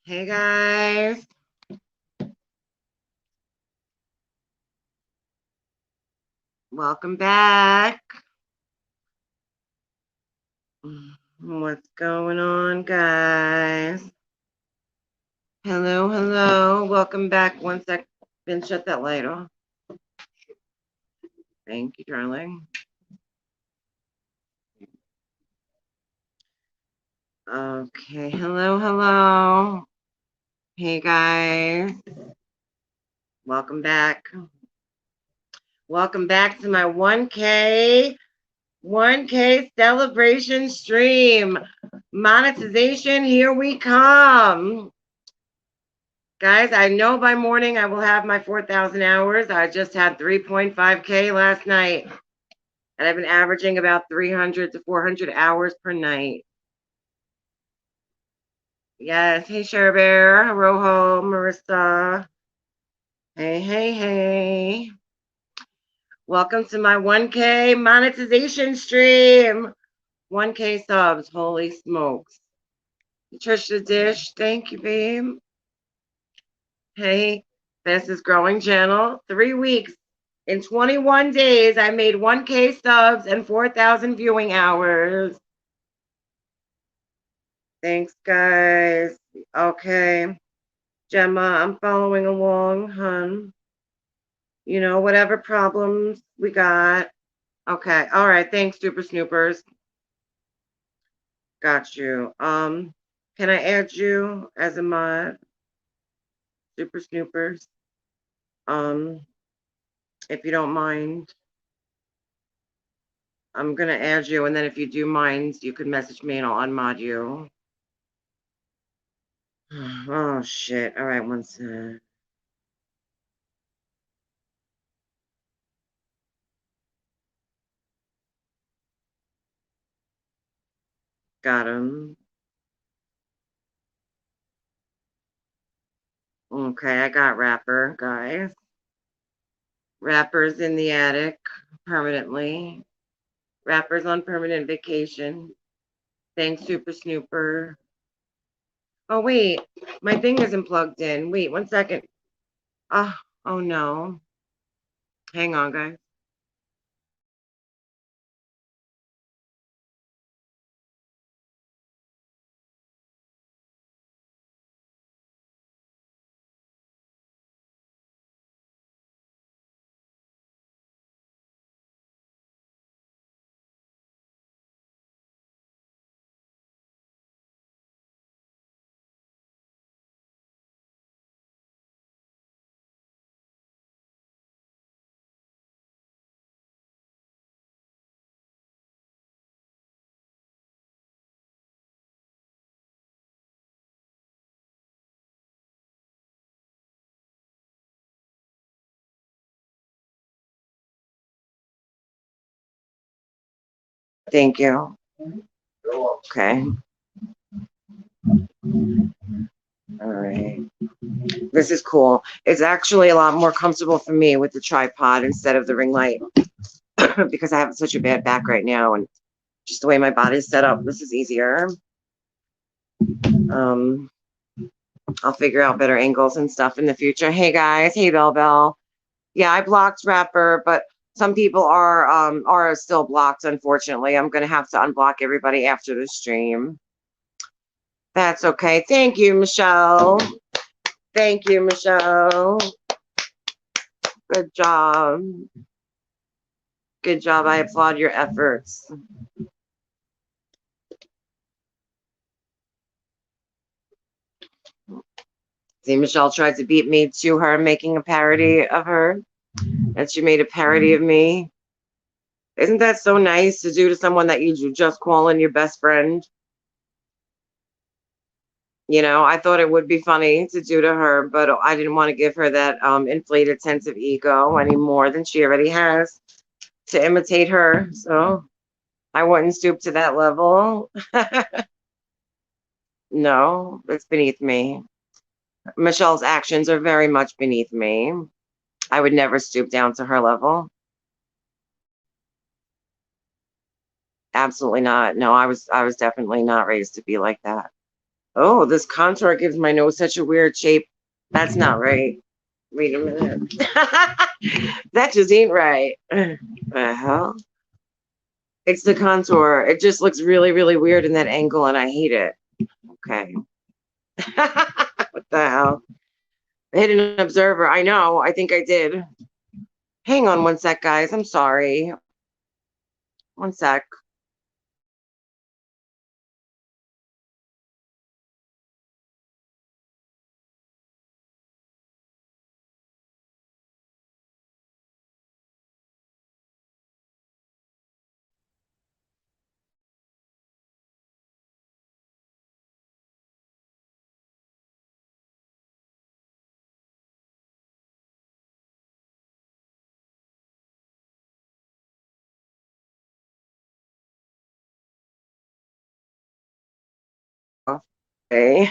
Hey guys, welcome back. What's going on, guys? Hello, hello. Welcome back. One sec. Ben, shut that light off. Thank you, darling. Okay, hello, hello. Hey guys, welcome back. Welcome back to my 1K celebration stream. Monetization, here we come. Guys, I know by morning I will have my 4,000 hours. I just had 3.5K last night. And I've been averaging about 300 to 400 hours per night. Yes. Hey, Cher Bear, Rojo, Marissa. Hey, hey, hey. Welcome to my 1K monetization stream. 1K subs. Holy smokes. Trisha Dish. Thank you, babe. Hey, fastest growing channel. 3 weeks. In 21 days, I made 1K subs and 4,000 viewing hours. Thanks, guys. Okay. Gemma, I'm following along, hun. You know, whatever problems we got. Okay. All right. Thanks, Super Snoopers. Got you. Can I add you as a mod? Super Snoopers. If you don't mind. I'm gonna add you, and then if you do mind, you can message me and I'll unmod you. Oh shit. All right, one sec. Got him. Okay, I got Rapper, guys. Rapper's in the attic permanently. Rapper's on permanent vacation. Thanks, Super Snooper. Oh, wait. My thing isn't plugged in. Wait, 1 second. Oh no. Hang on, guys. Thank you. Okay. All right. This is cool. It's actually a lot more comfortable for me with the tripod instead of the ring light because I have such a bad back right now and just the way my body's set up. This is easier. I'll figure out better angles and stuff in the future. Hey guys, hey Bell Bell. Yeah, I blocked Rapper, but some people are still blocked, unfortunately. I'm gonna have to unblock everybody after the stream. That's okay. Thank you, Michelle. Thank you, Michelle. Good job. Good job. I applaud your efforts. See, Michelle tried to beat me to her making a parody of her, and she made a parody of me. Isn't that so nice to do to someone that you just calling your best friend? You know, I thought it would be funny to do to her, but I didn't want to give her that inflated sense of ego any more than she already has to imitate her. So I wouldn't stoop to that level. No, it's beneath me. Michelle's actions are very much beneath me. I would never stoop down to her level. Absolutely not. No, I was definitely not raised to be like that. Oh, this contour gives my nose such a weird shape. That's not right. Wait a minute. That just ain't right. The hell? It's the contour. It just looks really, really weird in that angle, and I hate it. Okay. What the hell? Hidden observer. I know. I think I did. Hang on one sec, guys. I'm sorry. One sec. Okay.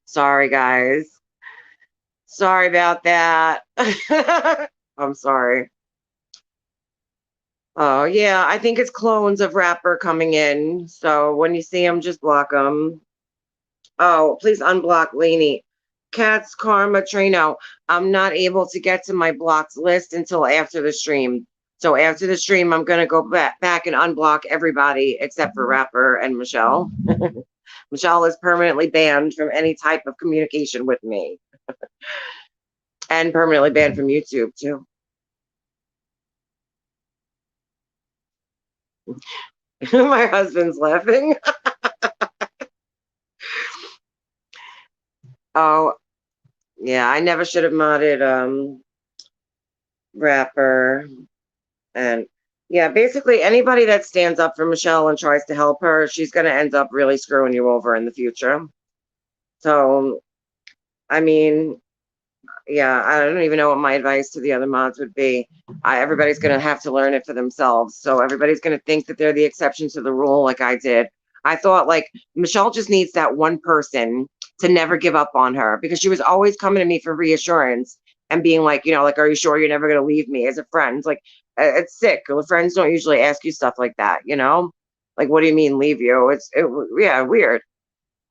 Sorry, guys. Sorry about that. I'm sorry. Oh, yeah. I think it's clones of Rapper coming in. So when you see them, just block them. Oh, please unblock Lainey. Cats, Karma, Trino. I'm not able to get to my blocked list until after the stream. So after the stream, I'm going to go back and unblock everybody except for Rapper and Michelle. Michelle is permanently banned from any type of communication with me. And permanently banned from YouTube, too. My husband's laughing. Oh, yeah, I never should have modded Rapper. And yeah, basically anybody that stands up for Michelle and tries to help her, she's going to end up really screwing you over in the future. So, I mean, yeah, I don't even know what my advice to the other mods would be. Everybody's going to have to learn it for themselves. So everybody's going to think that they're the exception to the rule, like I did. I thought like Michelle just needs that one person to never give up on her, because she was always coming to me for reassurance and being like, like, are you sure you're never going to leave me as a friend? It's like, it's sick. Friends don't usually ask you stuff like that. Like, what do you mean leave you? Yeah, weird.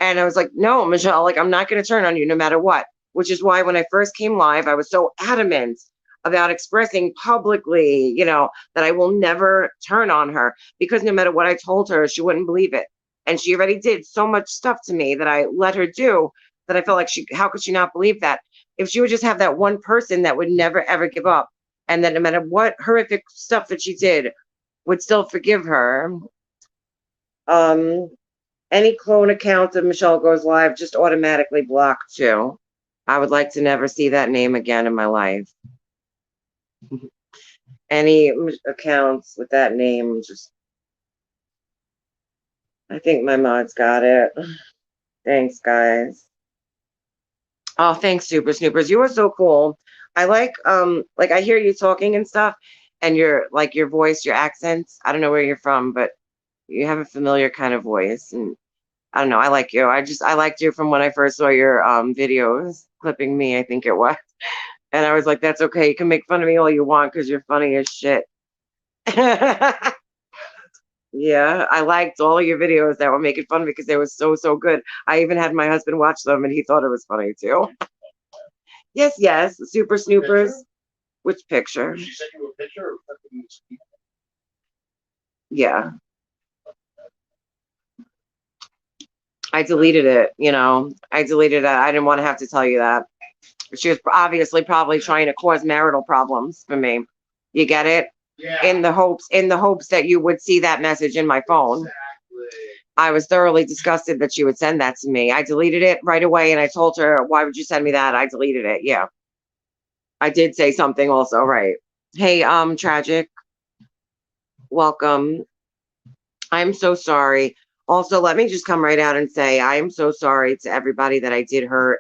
And I was like, no, Michelle, like, I'm not going to turn on you no matter what, which is why when I first came live, I was so adamant about expressing publicly, that I will never turn on her, because no matter what I told her, she wouldn't believe it. And she already did so much stuff to me that I let her do, that I felt like how could she not believe that? If she would just have that one person that would never, ever give up, and that no matter what horrific stuff that she did, would still forgive her. Any clone account of Michelle Goes Live just automatically blocked too. I would like to never see that name again in my life. Any accounts with that name, I think my mods got it. Thanks, guys. Oh, thanks, Super Snoopers. You are so cool. I like I hear you talking and stuff, and your voice, your accents. I don't know where you're from, but you have a familiar kind of voice, and I don't know. I like you. I liked you from when I first saw your videos clipping me, I think it was. And I was like, that's okay. You can make fun of me all you want because you're funny as shit. Yeah, I liked all of your videos that were making fun of me because they were so, so good. I even had my husband watch them and he thought it was funny too. Yes, yes. Super Snoopers. Picture? Which picture? Did she send you a picture or something? Yeah. I deleted it, I deleted it. I didn't want to have to tell you that. She was obviously probably trying to cause marital problems for me. You get it? Yeah. In the hopes that you would see that message in my phone. Exactly. I was thoroughly disgusted that she would send that to me. I deleted it right away and I told her, why would you send me that? I deleted it. Yeah. I did say something also, right. Hey, Tragic, welcome. I'm so sorry. Also, let me just come right out and say I am so sorry to everybody that I did hurt.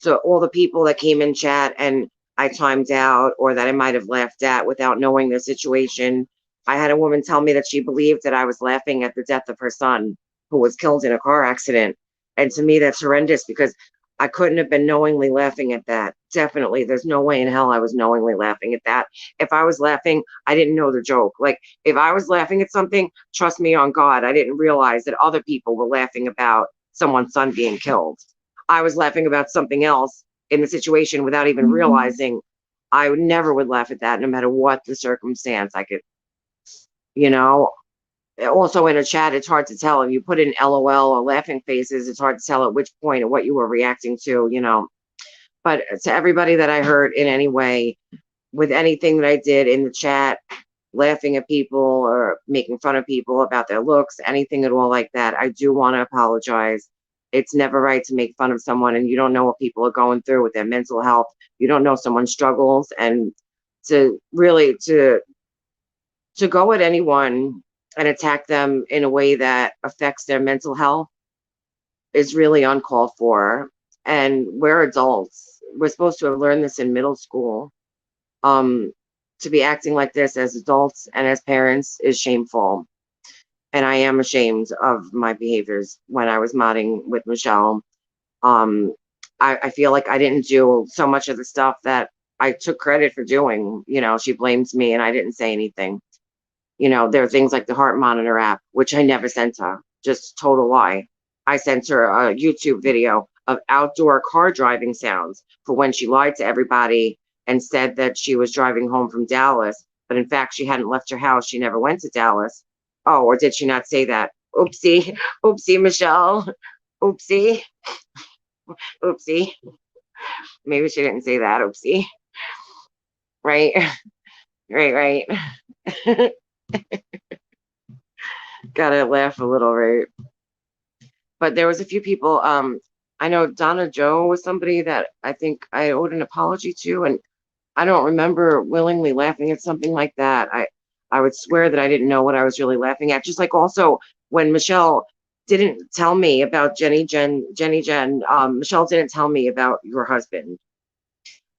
To all the people that came in chat and I timed out or that I might have laughed at without knowing the situation. I had a woman tell me that she believed that I was laughing at the death of her son who was killed in a car accident. And to me, that's horrendous because I couldn't have been knowingly laughing at that. Definitely. There's no way in hell I was knowingly laughing at that. If I was laughing, I didn't know the joke. Like, if I was laughing at something, trust me on God, I didn't realize that other people were laughing about someone's son being killed. I was laughing about something else in the situation without even realizing. I would never would laugh at that no matter what the circumstance. I could, you know, also in a chat, it's hard to tell. If you put in LOL or laughing faces, it's hard to tell at which point or what you were reacting to. But to everybody that I hurt in any way, with anything that I did in the chat, laughing at people or making fun of people about their looks, anything at all like that, I do want to apologize. It's never right to make fun of someone and you don't know what people are going through with their mental health. You don't know someone's struggles, and to really to go at anyone and attack them in a way that affects their mental health is really uncalled for. And we're adults. We're supposed to have learned this in middle school. Um, to be acting like this as adults and as parents is shameful. And I am ashamed of my behaviors when I was modding with Michelle. Um, I feel like I didn't do so much of the stuff that I took credit for doing. She blames me and I didn't say anything. There are things like the heart monitor app, which I never sent her. Just total lie. I sent her a YouTube video of outdoor car driving sounds for when she lied to everybody and said that she was driving home from Dallas, but in fact, she hadn't left her house. She never went to Dallas. Oh, or did she not say that? Oopsie, oopsie, Michelle. Oopsie, oopsie. Maybe she didn't say that. Oopsie. Right, right, right. Gotta laugh a little, right? But there was a few people. I know Donna Joe was somebody that I think I owed an apology to, and I don't remember willingly laughing at something like that. I would swear that I didn't know what I was really laughing at. Just like also when Michelle didn't tell me about Jenny Jen. Michelle didn't tell me about your husband.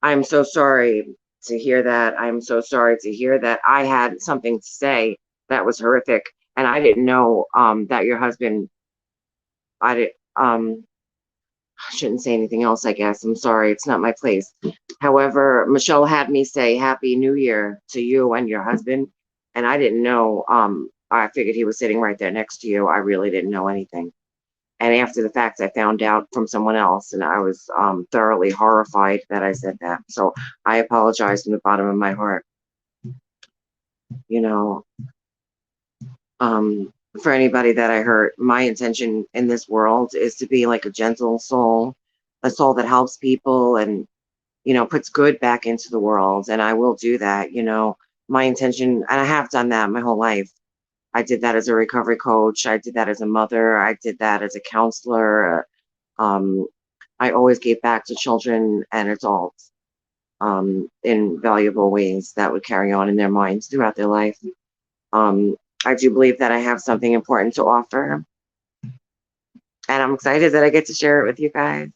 I'm so sorry to hear that. I'm so sorry to hear that I had something to say that was horrific, and I didn't know that your husband. I did. I shouldn't say anything else, I guess. I'm sorry, it's not my place. However, Michelle had me say Happy New Year to you and your husband, and I didn't know. I figured he was sitting right there next to you. I really didn't know anything. And after the fact, I found out from someone else, and I was thoroughly horrified that I said that. So I apologize from the bottom of my heart. You know, for anybody that I hurt, my intention in this world is to be like a gentle soul, a soul that helps people and, puts good back into the world. And I will do that. My intention, and I have done that my whole life. I did that as a recovery coach. I did that as a mother. I did that as a counselor. I always gave back to children and adults in valuable ways that would carry on in their minds throughout their life. I do believe that I have something important to offer. And I'm excited that I get to share it with you guys.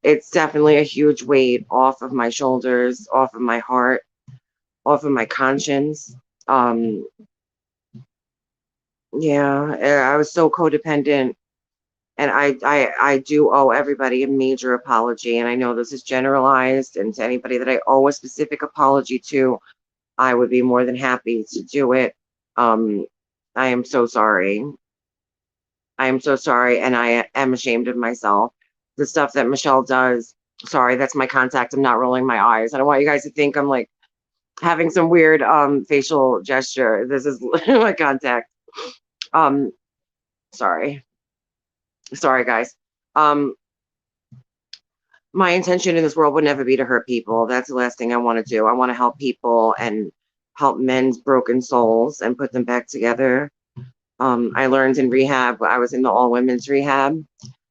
It's definitely a huge weight off of my shoulders, off of my heart, off of my conscience. Yeah, I was so codependent. And I do owe everybody a major apology. And I know this is generalized, and to anybody that I owe a specific apology to, I would be more than happy to do it. I am so sorry. I am so sorry, and I am ashamed of myself. The stuff that Michelle does, sorry, that's my contact. I'm not rolling my eyes. I don't want you guys to think I'm like having some weird facial gesture. This is my contact. Um, sorry. Sorry, guys. My intention in this world would never be to hurt people. That's the last thing I want to do. I want to help people and help mend broken souls and put them back together. I learned in rehab, I was in the all women's rehab,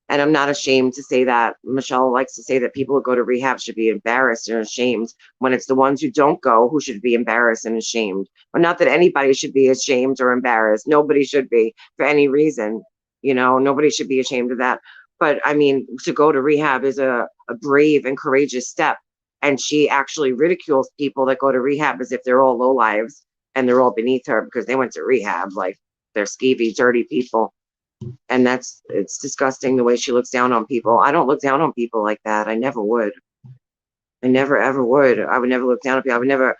and I'm not ashamed to say that. Michelle likes to say that people who go to rehab should be embarrassed and ashamed, when it's the ones who don't go who should be embarrassed and ashamed. But not that anybody should be ashamed or embarrassed. Nobody should be for any reason. Nobody should be ashamed of that. But I mean, to go to rehab is a brave and courageous step. And she actually ridicules people that go to rehab as if they're all lowlives and they're all beneath her because they went to rehab. Like, they're skeevy, dirty people. And it's disgusting the way she looks down on people. I don't look down on people like that. I never would. I never ever would. I would never look down on people. I would never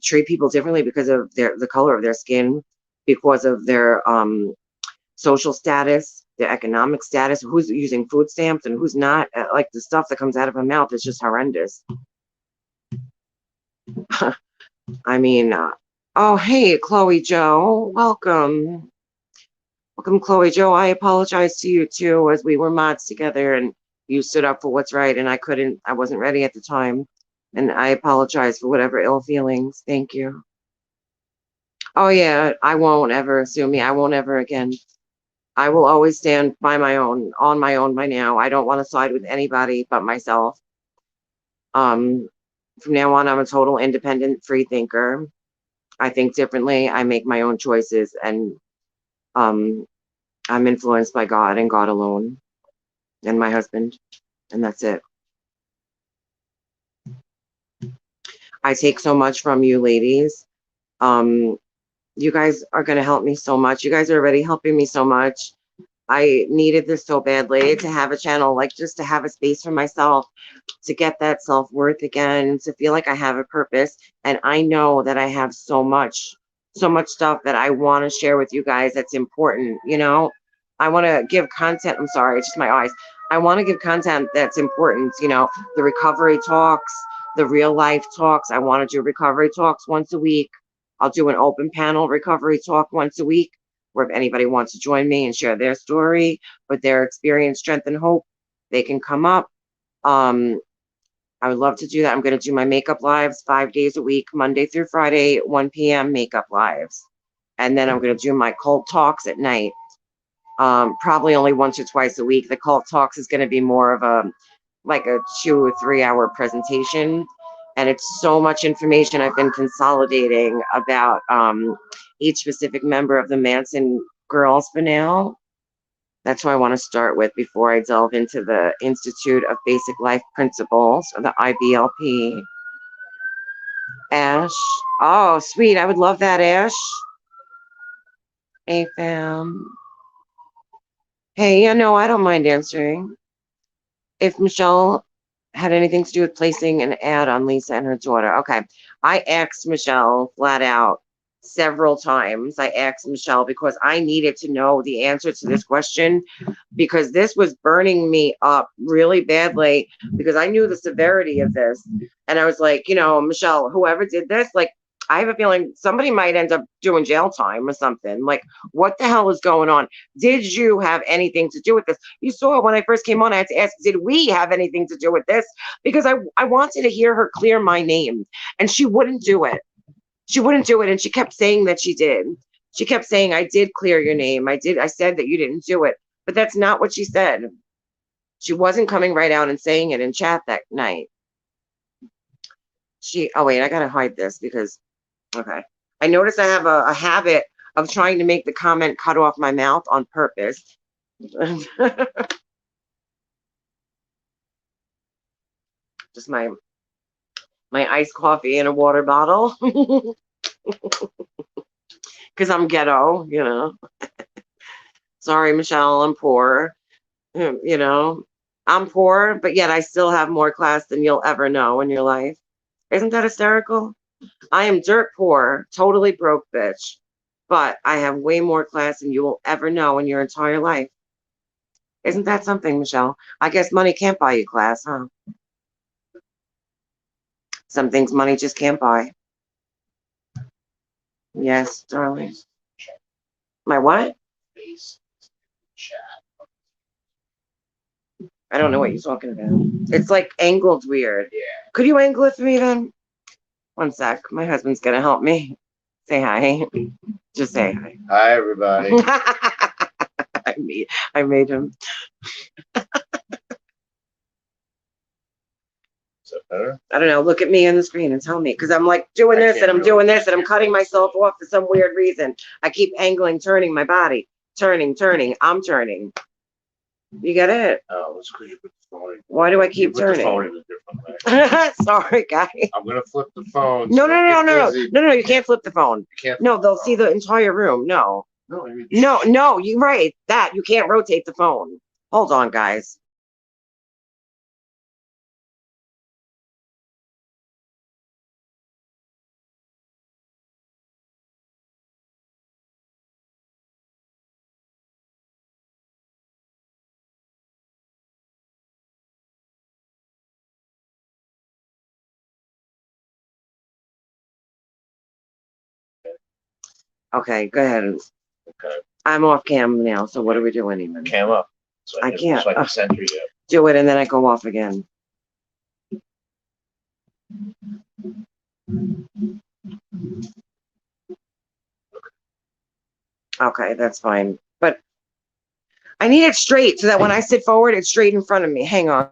treat people differently because of the color of their skin, because of their social status, their economic status, who's using food stamps and who's not. Like, the stuff that comes out of her mouth is just horrendous. I mean, oh, hey, Chloe Joe, welcome. Welcome, Chloe Joe. I apologize to you too, as we were mods together and you stood up for what's right, and I wasn't ready at the time. And I apologize for whatever ill feelings. Thank you. Oh yeah, I won't ever sue me. I won't ever again. I will always stand by my own, on my own by now. I don't want to side with anybody but myself. From now on, I'm a total independent free thinker. I think differently. I make my own choices, and I'm influenced by God and God alone and my husband, and that's it. I take so much from you ladies. You guys are going to help me so much. You guys are already helping me so much. I needed this so badly, to have a channel, like, just to have a space for myself, to get that self-worth again, to feel like I have a purpose. And I know that I have so much stuff that I want to share with you guys that's important. I want to give content. I'm sorry, it's just my eyes. I want to give content that's important. The recovery talks, the real life talks. I want to do recovery talks once a week. I'll do an open panel recovery talk once a week, where if anybody wants to join me and share their story with their experience, strength, and hope, they can come up. I would love to do that. I'm going to do my makeup lives 5 days a week, Monday through Friday, 1 p.m. makeup lives. And then I'm going to do my cult talks at night, probably only once or twice a week. The cult talks is going to be more of a 2 or 3 hour presentation. And it's so much information I've been consolidating about each specific member of the Manson girls for now. That's what I want to start with before I delve into the Institute of Basic Life Principles, or the IBLP. Ash. Oh, sweet. I would love that, Ash. Hey, fam. Hey, I don't mind answering. If Michelle had anything to do with placing an ad on Lisa and her daughter. Okay. I asked Michelle flat out several times. I asked Michelle because I needed to know the answer to this question, because this was burning me up really badly, because I knew the severity of this. And I was like, Michelle, whoever did this, like, I have a feeling somebody might end up doing jail time or something. Like, what the hell is going on? Did you have anything to do with this? You saw when I first came on, I had to ask, did we have anything to do with this? Because I wanted to hear her clear my name, and she wouldn't do it. She wouldn't do it. And she kept saying that she did. She kept saying, I did clear your name. I said that you didn't do it. But that's not what she said. She wasn't coming right out and saying it in chat that night. Oh wait, I gotta hide this because, okay. I noticed I have a habit of trying to make the comment cut off my mouth on purpose. Just my iced coffee in a water bottle. Because I'm ghetto, Sorry, Michelle, I'm poor. I'm poor, but yet I still have more class than you'll ever know in your life. Isn't that hysterical? I am dirt poor, totally broke bitch, but I have way more class than you will ever know in your entire life. Isn't that something, Michelle? I guess money can't buy you class, huh? Some things money just can't buy. Yes, darling. My what? I don't know what you're talking about. It's like angled weird. Yeah. Could you angle it for me then? One sec. My husband's gonna help me. Say hi. Just say hi. Hi, everybody. I made him. Is that better? I don't know. Look at me on the screen and tell me, because I'm like doing this and I'm doing this and I'm cutting myself off for some weird reason. I keep angling, turning my body, turning. I'm turning. You get it? Oh, let's you put the phone in. Why do I keep put turning? the phone in a different way. Sorry, guys. I'm gonna flip the phone. No, so no, no, get no, no, busy. no, no. You can't flip the phone. You can't. No, they'll see the entire room. No, No, I mean, no. You're right. That you can't rotate the phone. Hold on, guys. Okay, go ahead. Okay. I'm off cam now. So what are we doing even? Cam up. So I can't. So I can center you. Do it and then I go off again. Okay, that's fine. But I need it straight so that when I sit forward, it's straight in front of me. Hang on.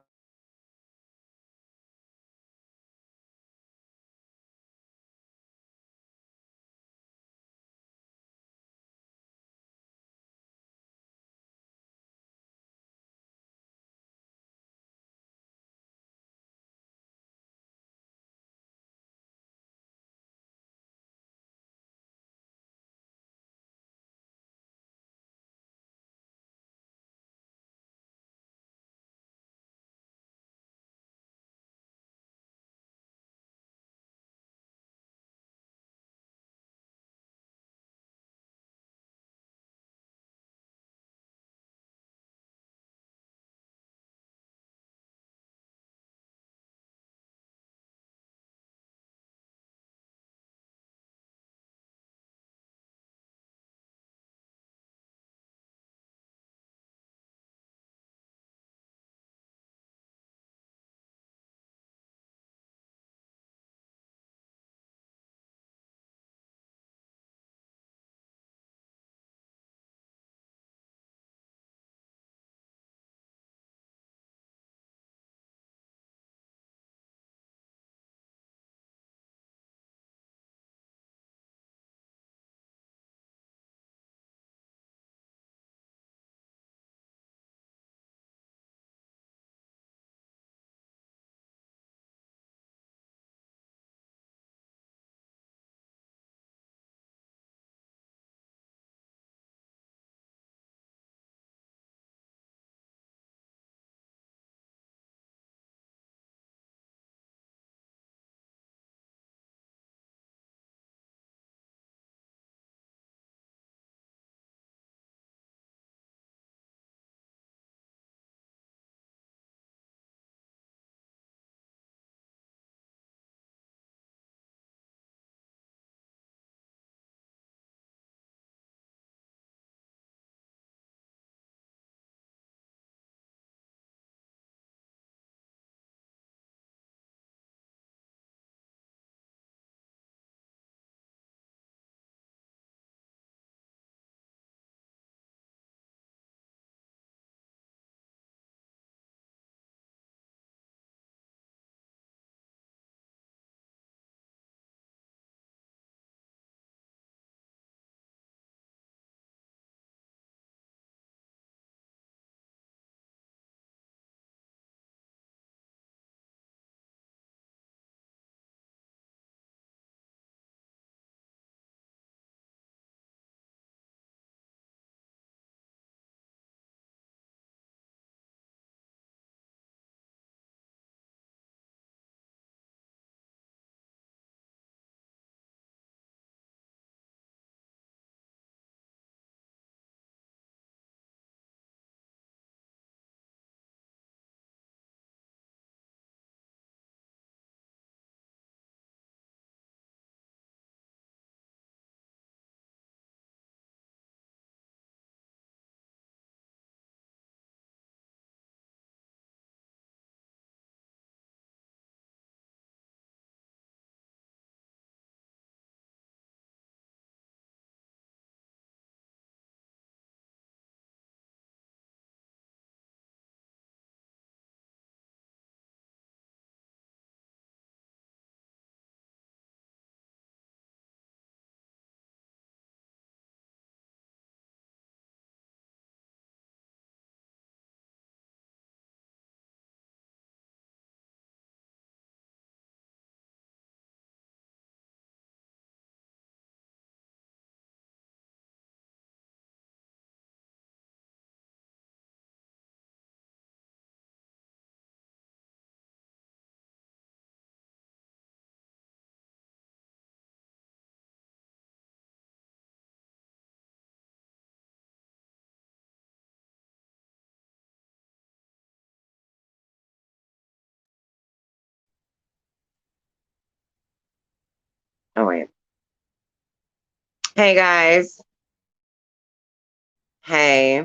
Oh, wait. Hey, guys. Hey.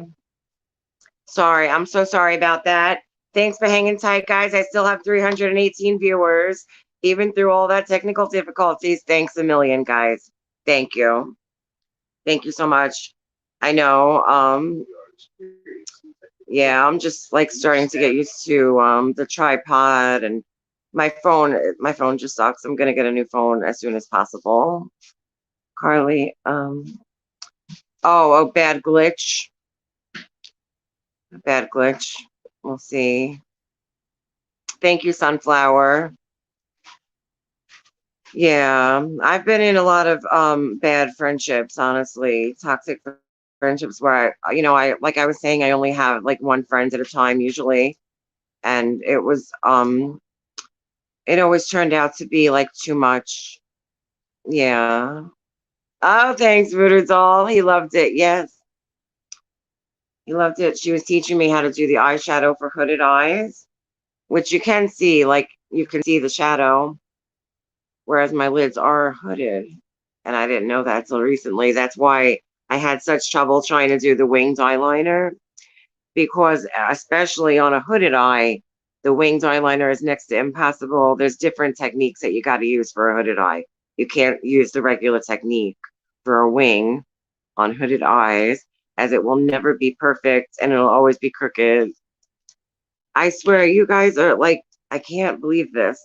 Sorry. I'm so sorry about that. Thanks for hanging tight, guys. I still have 318 viewers, even through all that technical difficulties. Thanks a million, guys. Thank you. Thank you so much. I know. Yeah, I'm just like starting to get used to the tripod and my phone. My phone just sucks. I'm gonna get a new phone as soon as possible. Carly, oh, bad glitch. Bad glitch. We'll see. Thank you, Sunflower. Yeah, I've been in a lot of bad friendships, honestly. Toxic friendships where I like I was saying, I only have like one friend at a time usually. And it always turned out to be like too much. Yeah. Oh, thanks, Voodoo Doll. He loved it. Yes. He loved it. She was teaching me how to do the eyeshadow for hooded eyes, which you can see, like you can see the shadow, whereas my lids are hooded. And I didn't know that till recently. That's why I had such trouble trying to do the winged eyeliner, because especially on a hooded eye, the winged eyeliner is next to impossible. There's different techniques that you got to use for a hooded eye. You can't use the regular technique for a wing on hooded eyes, as it will never be perfect and it'll always be crooked. I swear, you guys are like, I can't believe this.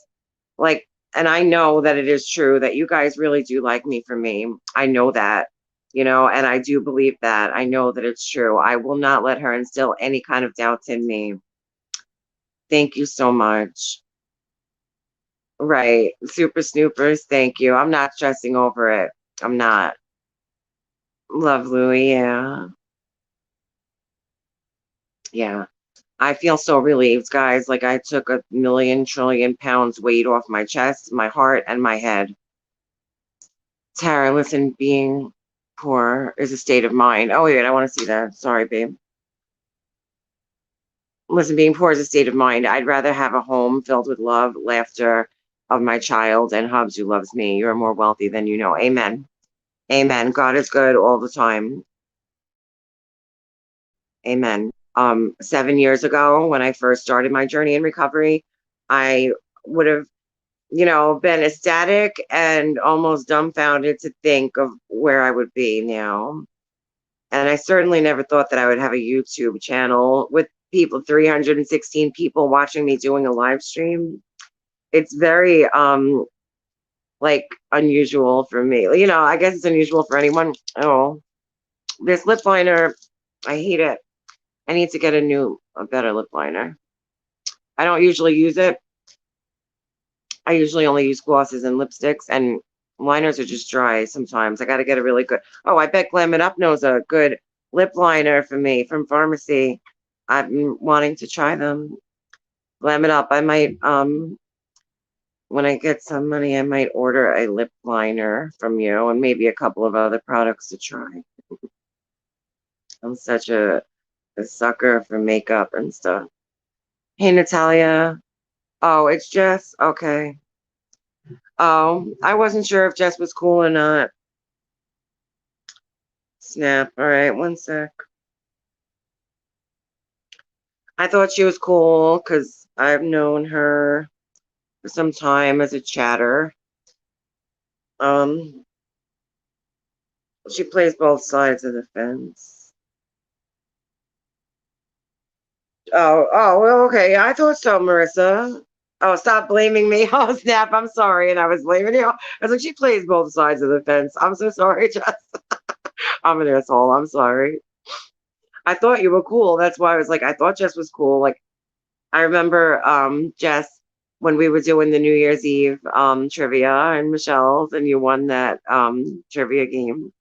Like, and I know that it is true that you guys really do like me for me. I know that, and I do believe that. I know that it's true. I will not let her instill any kind of doubts in me. Thank you so much. Right. Super Snoopers, thank you. I'm not stressing over it. I'm not. Love Louie, yeah. Yeah. I feel so relieved, guys. Like I took a million trillion pounds weight off my chest, my heart, and my head. Tara, listen, being poor is a state of mind. Oh, wait, I want to see that. Sorry, babe. Listen, being poor is a state of mind. I'd rather have a home filled with love, laughter of my child, and Hubs who loves me. You're more wealthy than you know. Amen. Amen. God is good all the time. Amen. 7 years ago, when I first started my journey in recovery, I would have been ecstatic and almost dumbfounded to think of where I would be now. And I certainly never thought that I would have a YouTube channel with 316 people watching me doing a live stream. It's very like unusual for me. I guess it's unusual for anyone. Oh, this lip liner, I hate it. I need to get a better lip liner. I don't usually use it. I usually only use glosses and lipsticks, and liners are just dry sometimes. I got to get a really good. Oh, I bet Glam It Up knows a good lip liner for me from pharmacy. I've been wanting to try them. Glam It Up. I might, when I get some money, I might order a lip liner from you and maybe a couple of other products to try. I'm such a sucker for makeup and stuff. Hey, Natalia. Oh, it's Jess. Okay. Oh, I wasn't sure if Jess was cool or not. Snap. All right, one sec. I thought she was cool because I've known her for some time as a chatter. Um, she plays both sides of the fence. Well, okay. I thought so, Marissa. Oh, stop blaming me. Oh, snap. I'm sorry. And I was blaming you. I was like, she plays both sides of the fence. I'm so sorry, Jess. I'm an asshole. I'm sorry. I thought you were cool. That's why I was like, I thought Jess was cool. Like, I remember Jess, when we were doing the New Year's Eve trivia and Michelle's, and you won that trivia game.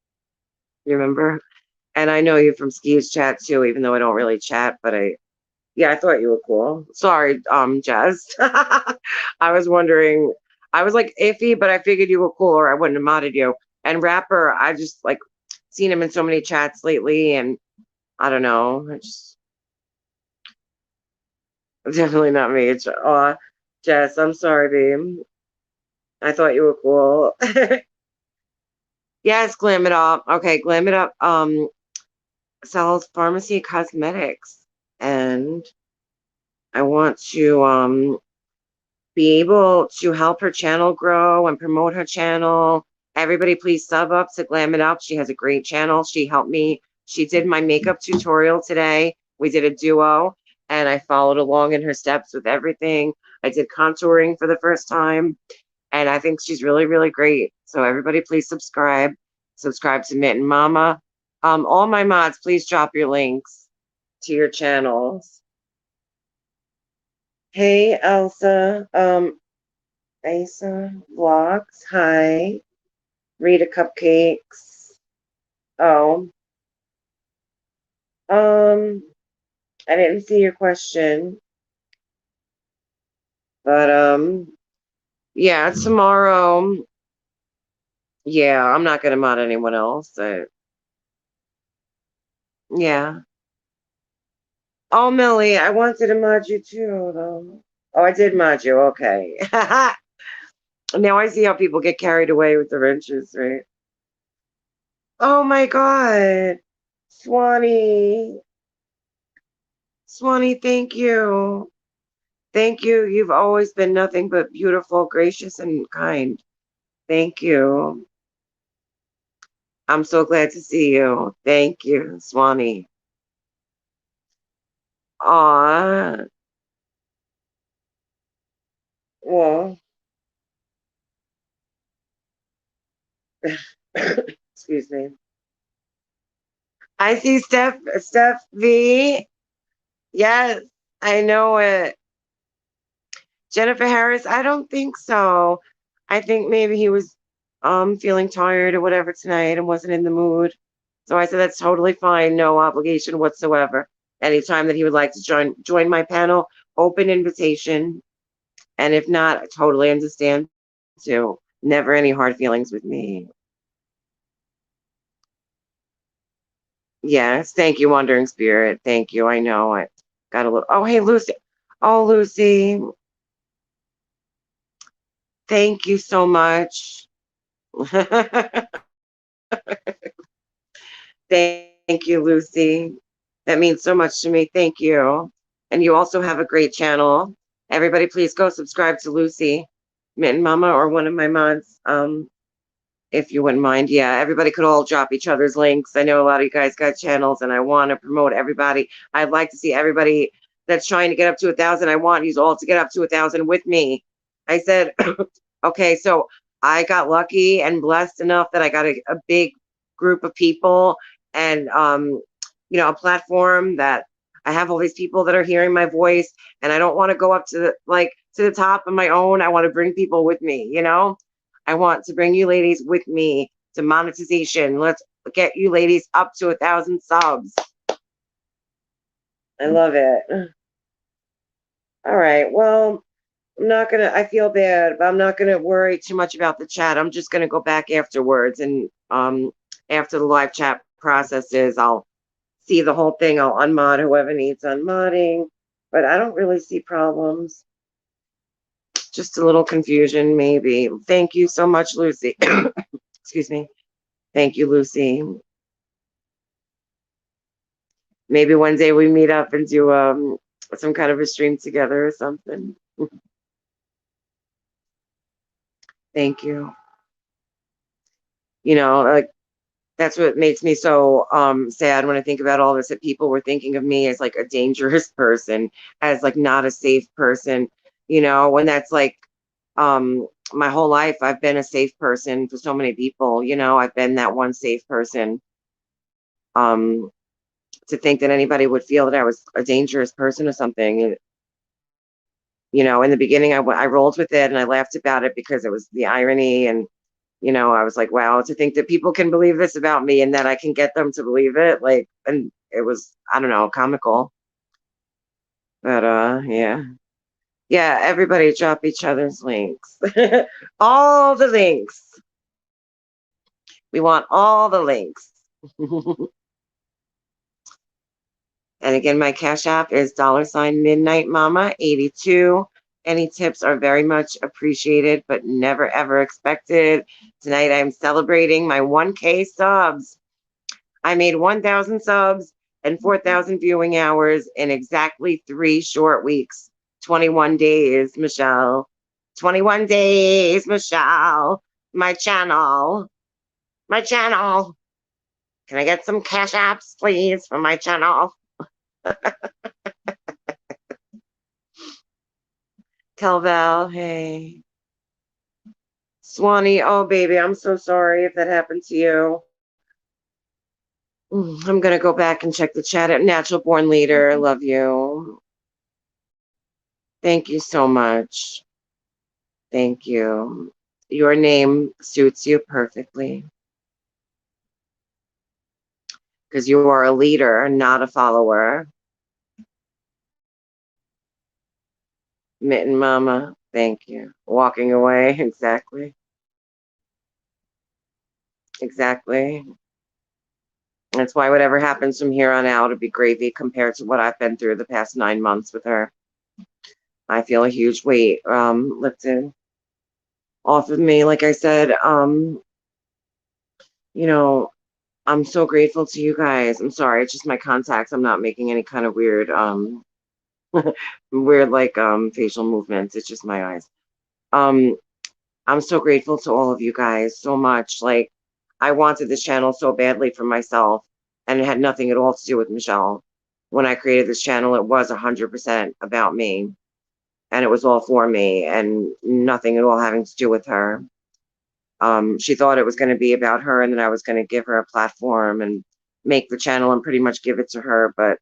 You remember? And I know you from Ski's chat too, even though I don't really chat, but yeah, I thought you were cool. Sorry, Jess. I was wondering, I was like iffy, but I figured you were cool or I wouldn't have modded you. And Rapper, I just like seen him in so many chats lately, and I don't know. I just definitely not me. It's Jess, I'm sorry, babe. I thought you were cool. Yes, Glam It Up. Okay, Glam It Up sells pharmacy cosmetics, and I want to be able to help her channel grow and promote her channel. Everybody please sub up to Glam It Up. She has a great channel. She helped me. She did my makeup tutorial today. We did a duo and I followed along in her steps with everything. I did contouring for the first time and I think she's really, really great. So everybody please subscribe. Subscribe to Mitten Mama. All my mods, please drop your links to your channels. Hey Elsa. Asa Vlogs. Hi. Rita Cupcakes. Oh. Um, I didn't see your question. But yeah, tomorrow. Yeah, I'm not gonna mod anyone else. Yeah. Oh, Millie, I wanted to mod you too, though. Oh, I did mod you. Okay. Now I see how people get carried away with the wrenches, right? Oh my God. Swanee. Swanee, thank you. Thank you. You've always been nothing but beautiful, gracious, and kind. Thank you. I'm so glad to see you. Thank you, Swanee. Aw. Well, excuse me. I see Steph V. Yes, I know it. Jennifer Harris, I don't think so. I think maybe he was feeling tired or whatever tonight and wasn't in the mood. So I said that's totally fine, no obligation whatsoever. Anytime that he would like to join my panel, open invitation. And if not, I totally understand too. Never any hard feelings with me. Yes, thank you, Wandering Spirit. Thank you. I know I got a little. Oh, hey, Lucy. Oh, Lucy. Thank you so much. Thank you, Lucy. That means so much to me. Thank you. And you also have a great channel. Everybody, please go subscribe to Lucy, Mitten Mama, or one of my mods. If you wouldn't mind. Yeah, everybody could all drop each other's links. I know a lot of you guys got channels, and I want to promote everybody. I'd like to see everybody that's trying to get up to 1,000. I want you all to get up to 1,000 with me. I said, okay, so I got lucky and blessed enough that I got a big group of people and a platform that I have all these people that are hearing my voice, and I don't want to go up to the top on my own. I want to bring people with me. I want to bring you ladies with me to monetization. Let's get you ladies up to 1,000 subs. I love it. All right. Well, I feel bad, but I'm not gonna worry too much about the chat. I'm just gonna go back afterwards and after the live chat processes, I'll see the whole thing. I'll unmod whoever needs unmodding, but I don't really see problems. Just a little confusion, maybe. Thank you so much, Lucy. Excuse me. Thank you, Lucy. Maybe one day we meet up and do some kind of a stream together or something. Thank you. Like that's what makes me so sad when I think about all this, that people were thinking of me as like a dangerous person, as like not a safe person, when that's like my whole life I've been a safe person for so many people. I've been that one safe person. Um to think that anybody would feel that I was a dangerous person or something. In the beginning, I rolled with it and I laughed about it because it was the irony. And, I was like, wow, to think that people can believe this about me and that I can get them to believe it. And it was, I don't know, comical. But, yeah. Yeah, everybody drop each other's links. All the links. We want all the links. And again, my Cash App is $Midnight Mama 82. Any tips are very much appreciated, but never ever expected. Tonight I'm celebrating my 1K subs. I made 1,000 subs and 4,000 viewing hours in exactly 3 short weeks. 21 days, Michelle. 21 days, Michelle. My channel. My channel. Can I get some cash apps, please, for my channel? Tell Val, hey. Swanee, oh, baby, I'm so sorry if that happened to you. I'm going to go back and check the chat at Natural Born Leader. Love you. Thank you so much. Thank you. Your name suits you perfectly because you are a leader, not a follower. Mitten Mama, thank you. Walking away, exactly. Exactly. That's why whatever happens from here on out would be gravy compared to what I've been through the past 9 months with her. I feel a huge weight lifted off of me. Like I said, you know, I'm so grateful to you guys. I'm sorry, it's just my contacts. I'm not making any kind of weird weird like facial movements. It's just my eyes. Um I'm so grateful to all of you guys so much. Like I wanted this channel so badly for myself and it had nothing at all to do with Michelle. When I created this channel, it was 100% about me and it was all for me and nothing at all having to do with her. She thought it was going to be about her and then I was going to give her a platform and make the channel and pretty much give it to her. But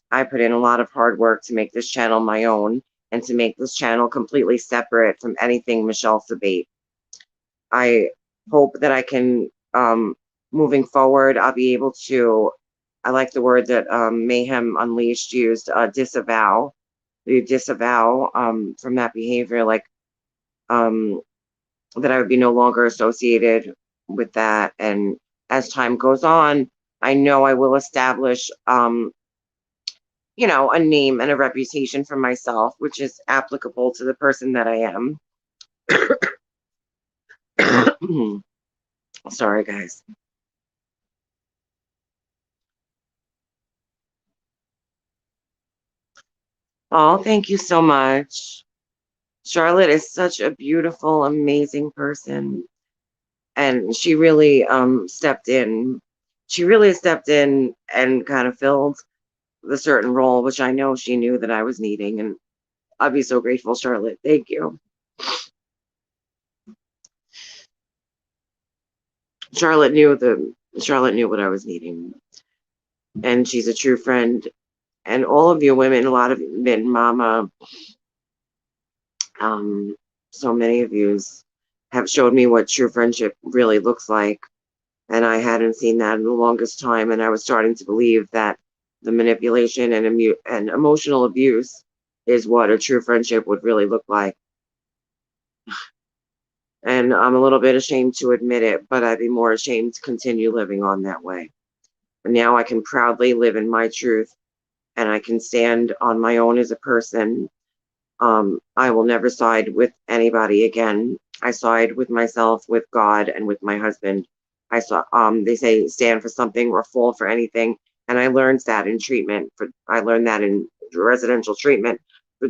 I put in a lot of hard work to make this channel my own and to make this channel completely separate from anything Michelle Sabate. I hope that I can, moving forward, I'll be able to, I like the word that Mayhem Unleashed used, disavow. You disavow from that behavior, like um, that I would be no longer associated with that. And as time goes on, I know I will establish a name and a reputation for myself, which is applicable to the person that I am. Sorry, guys. Oh, thank you so much. Charlotte is such a beautiful, amazing person. And she really stepped in. She really stepped in and kind of filled the certain role, which I know she knew that I was needing. And I'll be so grateful, Charlotte. Thank you. Charlotte knew what I was needing. And she's a true friend. And all of you women, a lot of you, Mitten Mama, so many of you have showed me what true friendship really looks like. And I hadn't seen that in the longest time. And I was starting to believe that the manipulation and emotional abuse is what a true friendship would really look like. And I'm a little bit ashamed to admit it, but I'd be more ashamed to continue living on that way. But now I can proudly live in my truth and I can stand on my own as a person. I will never side with anybody again. I side with myself, with God, and with my husband. They say stand for something or fall for anything. And I learned that in treatment. I learned that in residential treatment, for,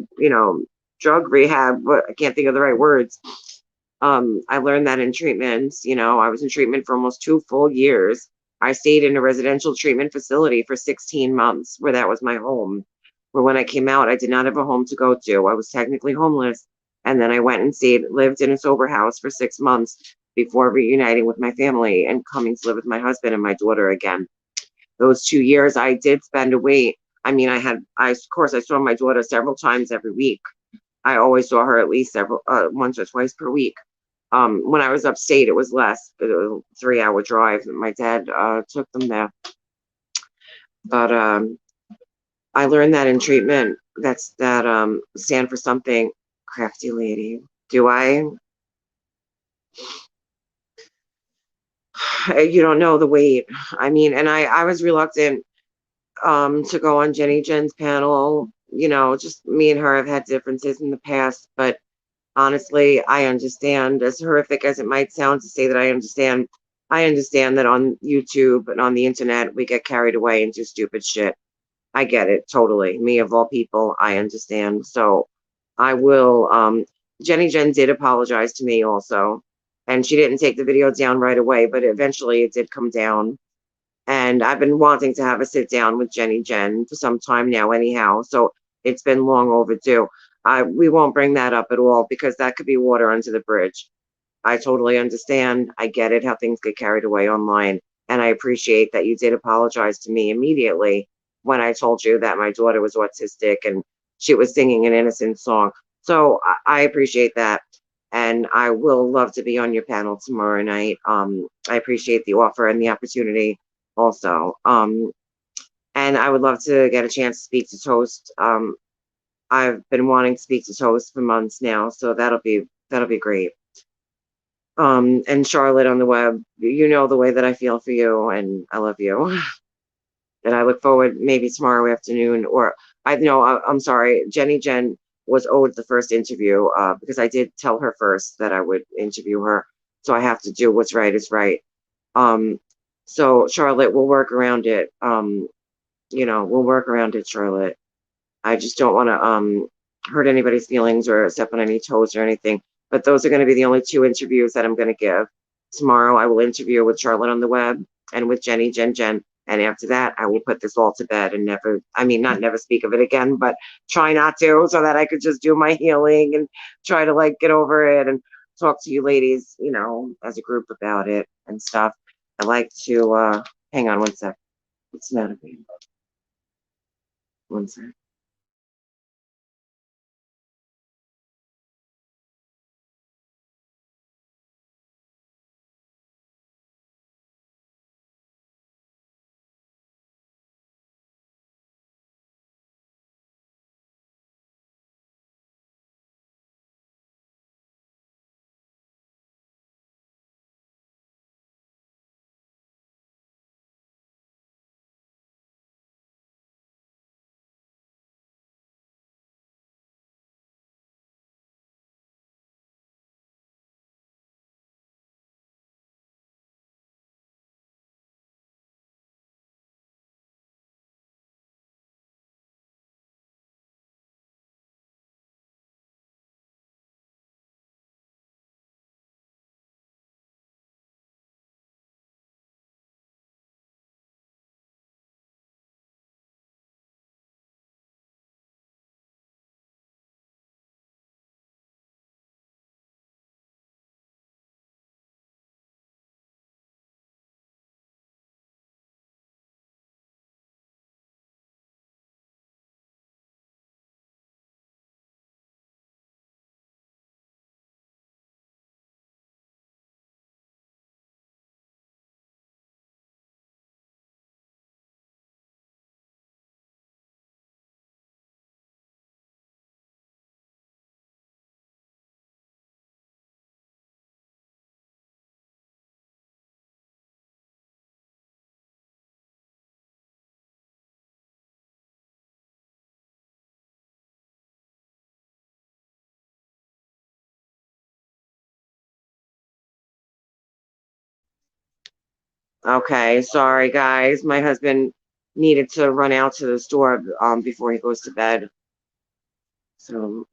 drug rehab, but I can't think of the right words. I learned that in treatments. I was in treatment for almost 2 full years. I stayed in a residential treatment facility for 16 months, where that was my home. Where when I came out, I did not have a home to go to. I was technically homeless. And then I went and lived in a sober house for 6 months before reuniting with my family and coming to live with my husband and my daughter again. Those 2 years I did spend away. I mean, of course, I saw my daughter several times every week. I always saw her at least once or twice per week. When I was upstate, it was less, but it was a 3-hour drive. My dad took them there. But I learned that in treatment. That stand for something. Crafty lady. Do I? You don't know the weight. I mean, and I was reluctant to go on Jenny Jen's panel just me and her have had differences in the past, but honestly, I understand, as horrific as it might sound to say that I understand that on YouTube and on the internet, we get carried away and do stupid shit. I get it totally. Me of all people, I understand. So I will, Jenny Jen did apologize to me also. And she didn't take the video down right away, but eventually it did come down. And I've been wanting to have a sit down with Jenny Jen for some time now, anyhow. So it's been long overdue. We won't bring that up at all because that could be water under the bridge. I totally understand. I get it, how things get carried away online. And I appreciate that you did apologize to me immediately when I told you that my daughter was autistic and she was singing an innocent song. So I appreciate that. And I will love to be on your panel tomorrow night. I appreciate the offer and the opportunity also. And I would love to get a chance to speak to Toast. I've been wanting to speak to Toast for months now, so that'll be great. And Charlotte on the web, you know the way that I feel for you, and I love you. And I look forward maybe tomorrow afternoon, or I know I'm sorry, Jenny Jen was owed the first interview because I did tell her first that I would interview her, so I have to do what's right is right. Um, so Charlotte, we'll work around it. We'll work around it, Charlotte. I just don't want to hurt anybody's feelings or step on any toes or anything. But those are going to be the only two interviews that I'm going to give. Tomorrow I will interview with Charlotte on the web and with Jenny Jen. And after that, I will put this all to bed and not never speak of it again, but try not to, so that I could just do my healing and try to like get over it and talk to you ladies, as a group about it and stuff. I like to hang on one sec. What's the matter, baby? One sec. Okay, sorry guys. My husband needed to run out to the store before he goes to bed. So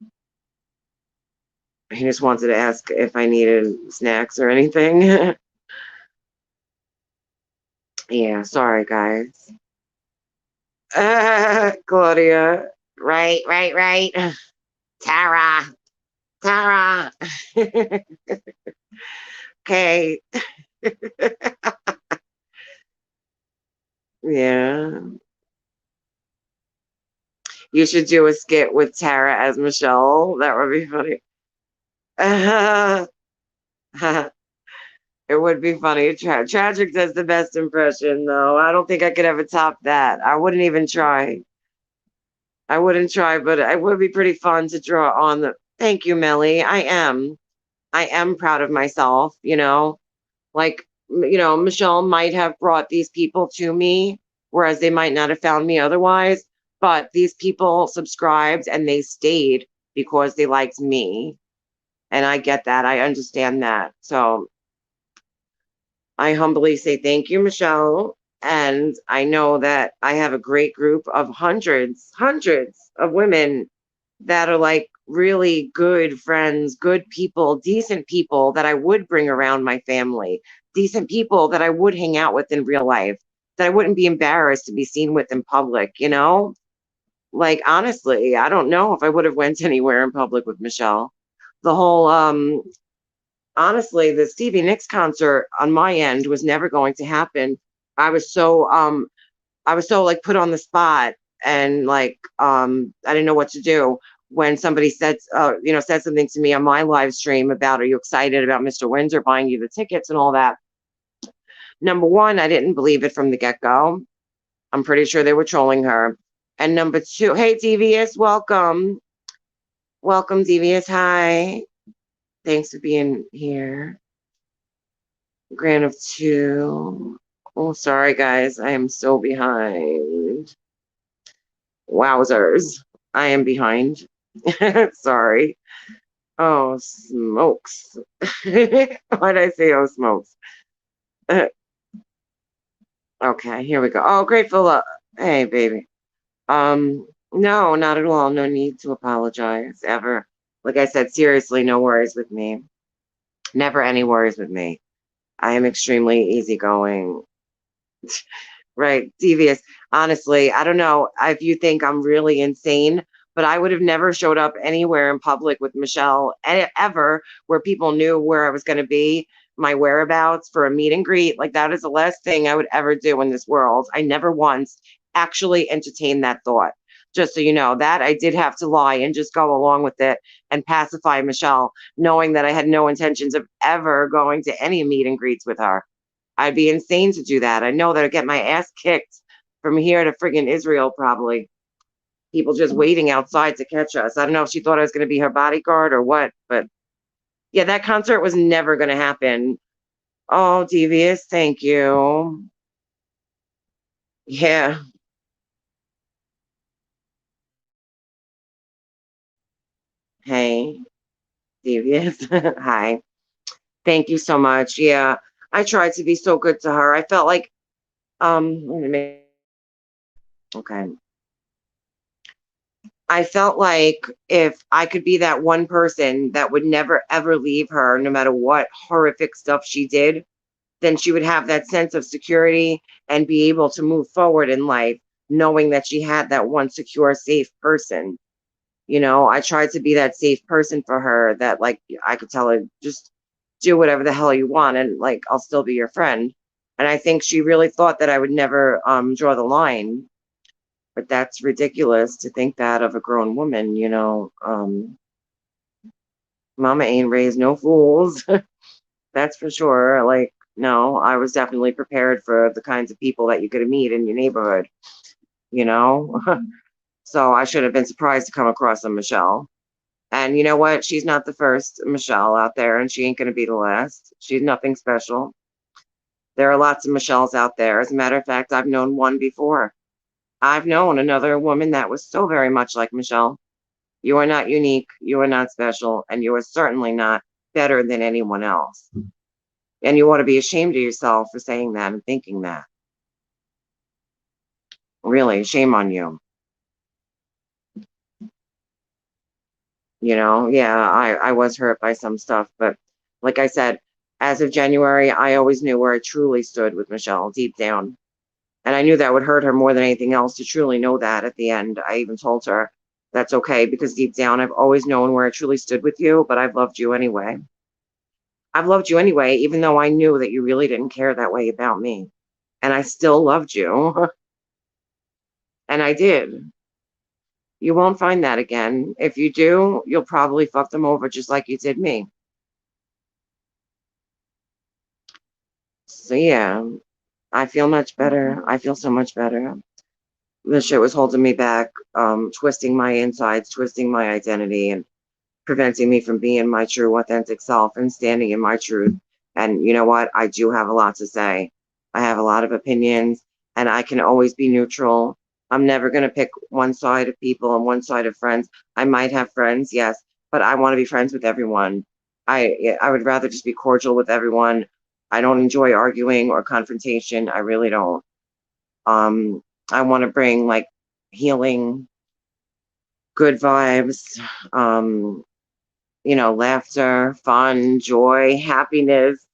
he just wanted to ask if I needed snacks or anything. Yeah, sorry guys. Claudia. Right. Tara. Tara. Okay. Yeah. You should do a skit with Tara as Michelle. That would be funny. It would be funny. Tragic does the best impression, though. I don't think I could ever top that. I wouldn't even try. I wouldn't try, but it would be pretty fun to draw on the. Thank you, Melly. I am. I am proud of myself. Like, Michelle might have brought these people to me, whereas they might not have found me otherwise. But these people subscribed and they stayed because they liked me. And I get that. I understand that. So I humbly say thank you, Michelle. And I know that I have a great group of hundreds of women that are like really good friends, good people, decent people that I would bring around my family, decent people that I would hang out with in real life, that I wouldn't be embarrassed to be seen with in public, you know? Like honestly, I don't know if I would have went anywhere in public with Michelle. The whole honestly, the Stevie Nicks concert on my end was never going to happen. I was so I was so like put on the spot and like I didn't know what to do when somebody said said something to me on my live stream about, are you excited about Mr. Windsor buying you the tickets and all that. Number one, I didn't believe it from the get-go. I'm pretty sure they were trolling her. And number two, hey Devious, welcome. Welcome Devious. Hi. Thanks for being here. Grant of two. Oh, sorry guys, I am so behind. Wowzers. I am behind. Sorry. Oh, smokes. Why'd I say oh, smokes? Okay, here we go. Oh, grateful. Hey, baby. No, not at all. No need to apologize ever. Like I said, seriously, no worries with me. Never any worries with me. I am extremely easygoing. Right, devious. Honestly, I don't know if you think I'm really insane, but I would have never showed up anywhere in public with Michelle ever where people knew where I was going to be, my whereabouts for a meet and greet. Like that is the last thing I would ever do in this world. I never once actually entertained that thought. Just so you know, that I did have to lie and just go along with it and pacify Michelle, knowing that I had no intentions of ever going to any meet and greets with her. I'd be insane to do that. I know that I'd get my ass kicked from here to friggin' Israel, probably. People just waiting outside to catch us. I don't know if she thought I was going to be her bodyguard or what, but yeah, that concert was never going to happen. Oh, devious. Thank you. Yeah. Hey, devious. Hi. Thank you so much. Yeah. I tried to be so good to her. I felt like, okay. I felt like if I could be that one person that would never ever leave her, no matter what horrific stuff she did, then she would have that sense of security and be able to move forward in life, knowing that she had that one secure, safe person. You know, I tried to be that safe person for her that, like, I could tell her, just do whatever the hell you want and, like, I'll still be your friend. And I think she really thought that I would never draw the line, but that's ridiculous to think that of a grown woman, you know. Mama ain't raised no fools. That's for sure. Like, no, I was definitely prepared for the kinds of people that you could meet in your neighborhood, you know. So I should have been surprised to come across a Michelle. And you know what? She's not the first Michelle out there, and she ain't going to be the last. She's nothing special. There are lots of Michelles out there. As a matter of fact, I've known one before. I've known another woman that was so very much like Michelle. You are not unique, you are not special, and you are certainly not better than anyone else. And you ought to be ashamed of yourself for saying that and thinking that. Really, shame on you. You know, yeah, I was hurt by some stuff, but like I said, as of January, I always knew where I truly stood with Michelle deep down. And I knew that would hurt her more than anything else to truly know that at the end. I even told her that's okay because deep down, I've always known where I truly stood with you, but I've loved you anyway. I've loved you anyway, even though I knew that you really didn't care that way about me. And I still loved you. And I did. You won't find that again. If you do, you'll probably fuck them over just like you did me. So yeah, I feel much better. I feel so much better. The shit was holding me back, twisting my insides, twisting my identity, and preventing me from being my true authentic self and standing in my truth. And you know what? I do have a lot to say. I have a lot of opinions and I can always be neutral. I'm never going to pick one side of people and one side of friends. I might have friends, yes, but I want to be friends with everyone. I would rather just be cordial with everyone. I don't enjoy arguing or confrontation. I really don't. Um, I want to bring like healing, good vibes, um, laughter, fun, joy, happiness,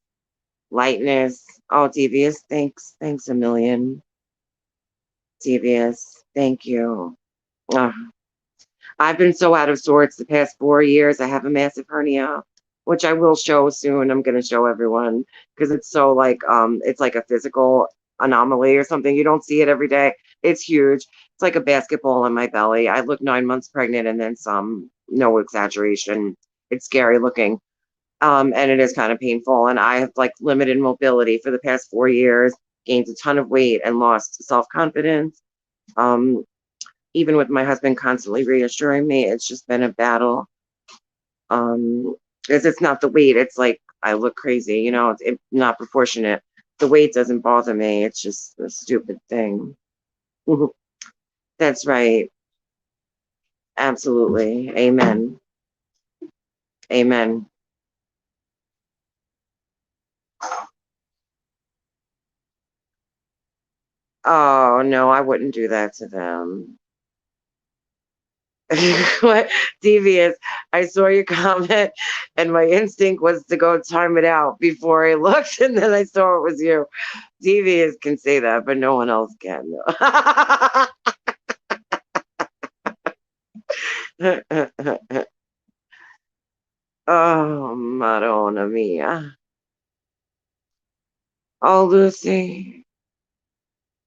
lightness. Oh, Devious, thanks. Thanks a million. Devious, thank you. Ah, I've been so out of sorts the past 4 years. I have a massive hernia, which I will show soon. I'm going to show everyone because it's so it's like a physical anomaly or something. You don't see it every day. It's huge. It's like a basketball in my belly. I look 9 months pregnant and then some. No exaggeration. It's scary looking. And it is kind of painful. And I have like limited mobility for the past 4 years, gained a ton of weight and lost self-confidence. Um, Even with my husband constantly reassuring me, it's just been a battle. Because it's not the weight, it's like I look crazy, it's not proportionate. The weight doesn't bother me, it's just a stupid thing. That's right. Absolutely. Amen. Amen. Oh, no, I wouldn't do that to them. What devious? I saw your comment, and my instinct was to go time it out before I looked, and then I saw it was you. Devious can say that, but no one else can. Oh, Madonna mia. Oh, Lucy.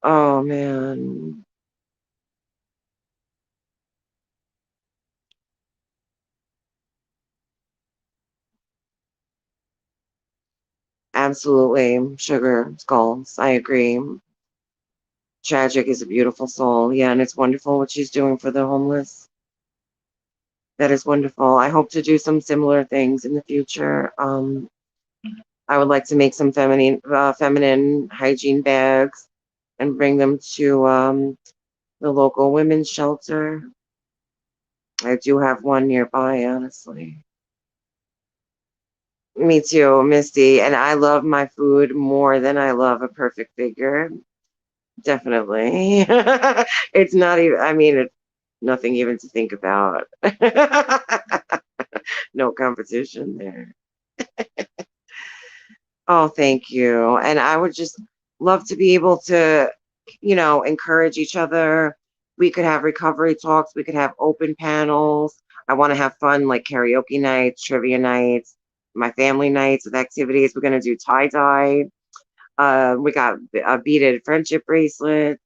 Oh, man. Absolutely. Sugar skulls. I agree. Tragic is a beautiful soul. Yeah, and it's wonderful what she's doing for the homeless. That is wonderful. I hope to do some similar things in the future. I would like to make some feminine hygiene bags and bring them to the local women's shelter. I do have one nearby, honestly. Me too, Misty. And I love my food more than I love a perfect figure. Definitely. It's not even, I mean, it's nothing even to think about. No competition there. Oh, thank you. And I would just love to be able to, encourage each other. We could have recovery talks, we could have open panels. I want to have fun like karaoke nights, trivia nights, my family nights with activities. We're going to do tie-dye. We got beaded friendship bracelets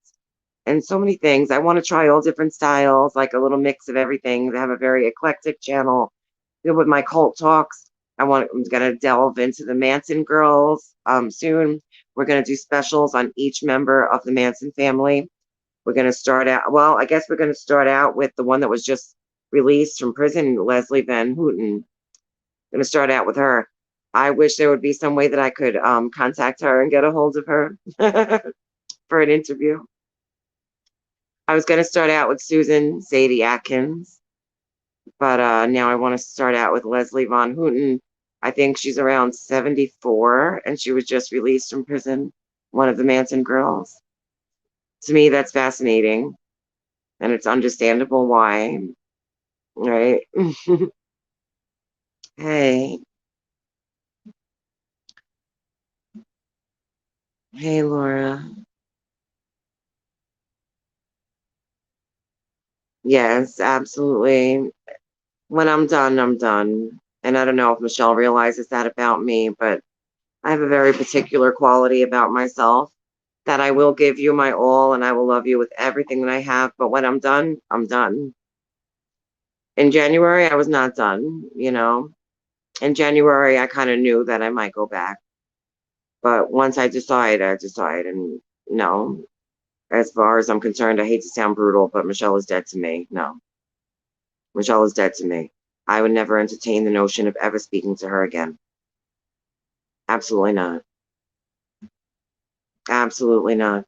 and so many things. I want to try all different styles, like a little mix of everything. They have a very eclectic channel. With my cult talks, I'm gonna delve into the Manson girls soon. We're gonna do specials on each member of the Manson family. We're gonna start out. Well, I guess we're gonna start out with the one that was just released from prison, Leslie Van Houten. Gonna start out with her. I wish there would be some way that I could contact her and get a hold of her for an interview. I was gonna start out with Susan Sadie Atkins, but now I want to start out with Leslie Von Houten. I think she's around 74 and she was just released from prison, one of the Manson girls. To me, that's fascinating and it's understandable why, right? Hey, hey, Laura. Yes, absolutely. When I'm done, I'm done. And I don't know if Michelle realizes that about me, but I have a very particular quality about myself that I will give you my all and I will love you with everything that I have. But when I'm done, I'm done. In January, I was not done. In January, I kind of knew that I might go back. But once I decide, I decide. And no, as far as I'm concerned, I hate to sound brutal, but Michelle is dead to me. No, Michelle is dead to me. I would never entertain the notion of ever speaking to her again. Absolutely not. Absolutely not.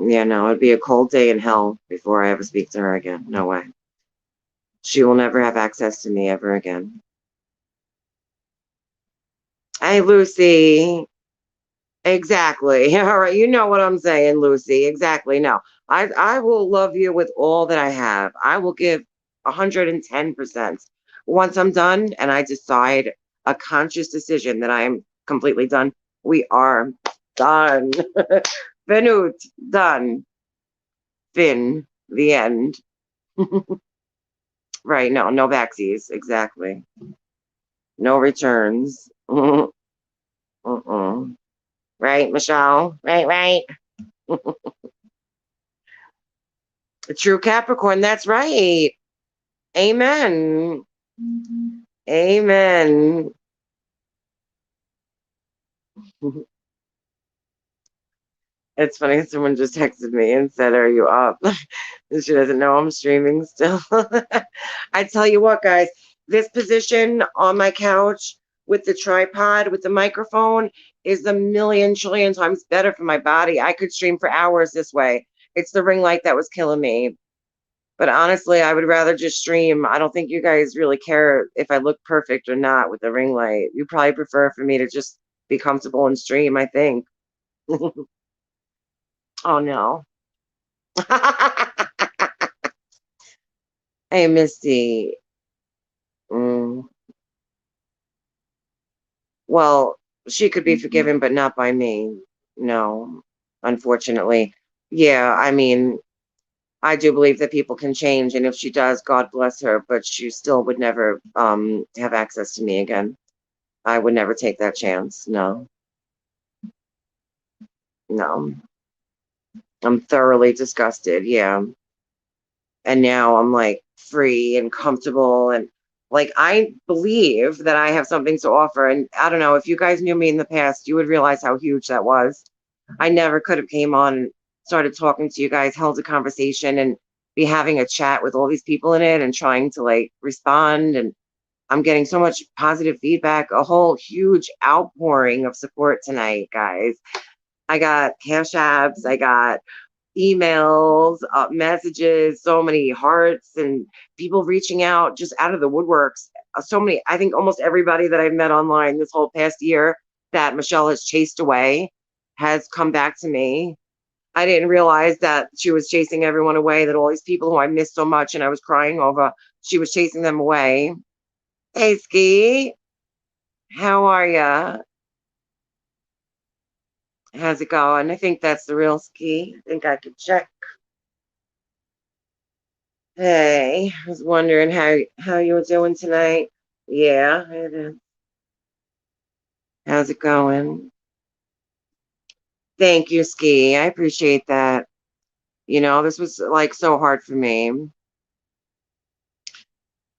Yeah, no, it'd be a cold day in hell before I ever speak to her again. No way. She will never have access to me ever again. Hey, Lucy. Exactly. All right. You know what I'm saying, Lucy. Exactly. No, I will love you with all that I have. I will give 110%. Once I'm done and I decide a conscious decision that I am completely done, we are done. Venut, done. Fin, the end. Right. No, no backsies. Exactly. No returns. Right, Michelle? Right. A true Capricorn. That's right. Amen. Amen. It's funny. Someone just texted me and said, "Are you up?" And she doesn't know I'm streaming still. I tell you what, guys, this position on my couch with the tripod, with the microphone, is a million trillion times better for my body. I could stream for hours this way. It's the ring light that was killing me. But honestly, I would rather just stream. I don't think you guys really care if I look perfect or not with the ring light. You probably prefer for me to just be comfortable and stream, I think. Oh no. Hey, Misty. Mm, well, she could be forgiven, but not by me. No, unfortunately. Yeah, I mean, I do believe that people can change, and if she does, God bless her, but she still would never have access to me again. I would never take that chance. No, no. I'm thoroughly disgusted. Yeah. And now I'm like free and comfortable and like I believe that I have something to offer. And I don't know if you guys knew me in the past, you would realize how huge that was. I never could have came on and started talking to you guys, held a conversation and be having a chat with all these people in it and trying to like respond. And I'm getting so much positive feedback, a whole huge outpouring of support tonight, guys. I got cash apps, I got emails, messages, so many hearts, and people reaching out just out of the woodworks. So many, I think almost everybody that I've met online this whole past year that Michelle has chased away has come back to me. I didn't realize that she was chasing everyone away, that all these people who I missed so much and I was crying over, she was chasing them away. Hey, Ski, how are ya? How's it going? I think that's the real Ski. I think I could check. Hey, I was wondering how you were doing tonight. Yeah, it is. How's it going? Thank you, Ski. I appreciate that. You know, this was like so hard for me,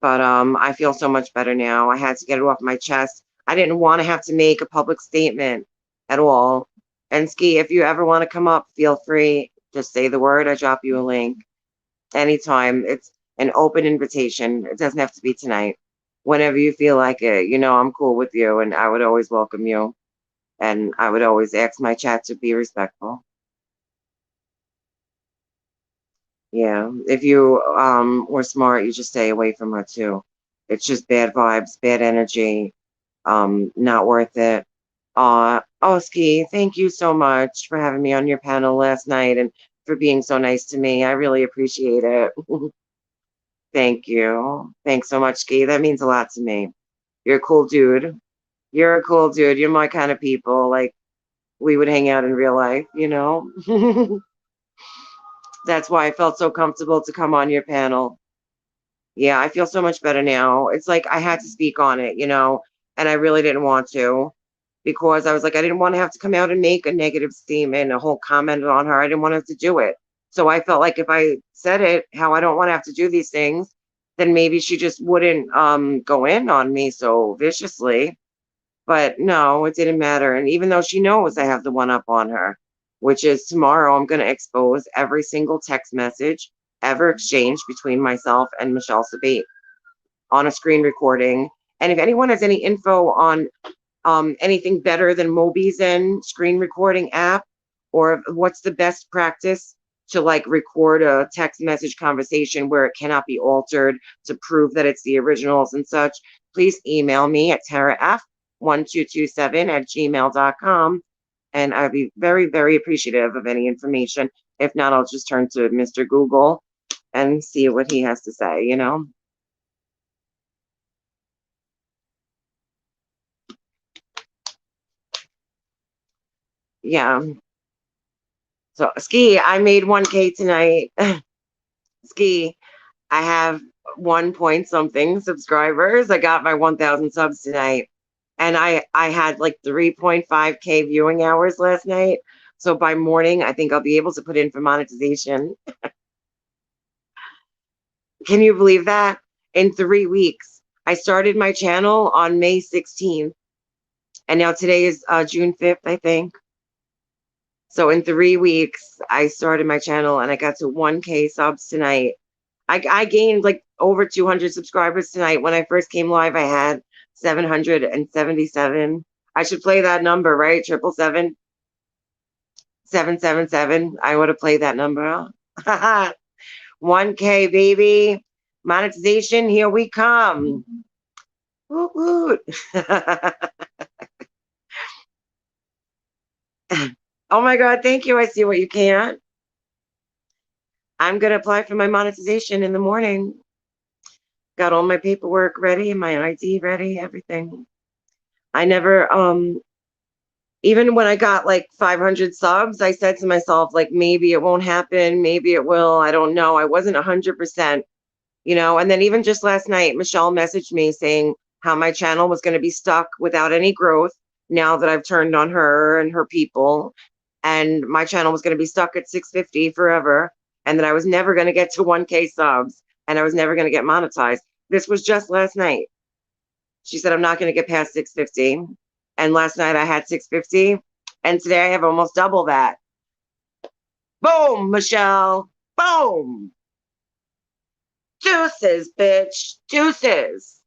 but I feel so much better now. I had to get it off my chest. I didn't want to have to make a public statement at all. And Ski, if you ever want to come up, feel free. Just say the word. I drop you a link anytime. It's an open invitation. It doesn't have to be tonight. Whenever you feel like it, you know, I'm cool with you and I would always welcome you. And I would always ask my chat to be respectful. Yeah. If you were smart, you just stay away from her too. It's just bad vibes, bad energy, not worth it. Oski, thank you so much for having me on your panel last night and for being so nice to me. I really appreciate it. Thank you. Thanks so much, Ski. That means a lot to me. You're a cool dude. You're a cool dude. You're my kind of people. Like we would hang out in real life, you know? That's why I felt so comfortable to come on your panel. Yeah, I feel so much better now. It's like I had to speak on it, you know, and I really didn't want to because I was like, I didn't want to have to come out and make a negative statement, a whole comment on her. I didn't want to have to do it. So I felt like if I said it, how I don't want to have to do these things, then maybe she just wouldn't go in on me so viciously. But no, it didn't matter. And even though she knows I have the one up on her, which is tomorrow, I'm going to expose every single text message ever exchanged between myself and Michelle Sabi on a screen recording. And if anyone has any info on anything better than Mobizen screen recording app or what's the best practice to like record a text message conversation where it cannot be altered to prove that it's the originals and such, please email me at taraf1227@gmail.com. And I'd be very, very appreciative of any information. If not, I'll just turn to Mr. Google and see what he has to say, you know? Yeah. So, Ski, I made 1K tonight. Ski, I have 1 point something subscribers. I got my 1,000 subs tonight. And I had like 3.5K viewing hours last night. So by morning, I think I'll be able to put in for monetization. Can you believe that? In 3 weeks. I started my channel on May 16th. And now today is June 5th, I think. So in 3 weeks, I started my channel and I got to 1K subs tonight. I gained like over 200 subscribers tonight. When I first came live, I had 777. I should play that number, right? 777. I would have played that number. 1K, baby. Monetization, here we come. Woot, woot. Oh my God, thank you. I see what you can. I'm going to apply for my monetization in the morning. Got all my paperwork ready, my ID ready, everything. I never, even when I got like 500 subs, I said to myself, like, maybe it won't happen, maybe it will. I don't know. I wasn't 100%, you know. And then even just last night, Michelle messaged me saying how my channel was going to be stuck without any growth now that I've turned on her and her people. And my channel was going to be stuck at 650 forever. And that I was never going to get to 1K subs and I was never going to get monetized. This was just last night. She said, I'm not going to get past 650. And last night I had 650. And today I have almost double that. Boom, Michelle. Boom. Juices, bitch. Juices.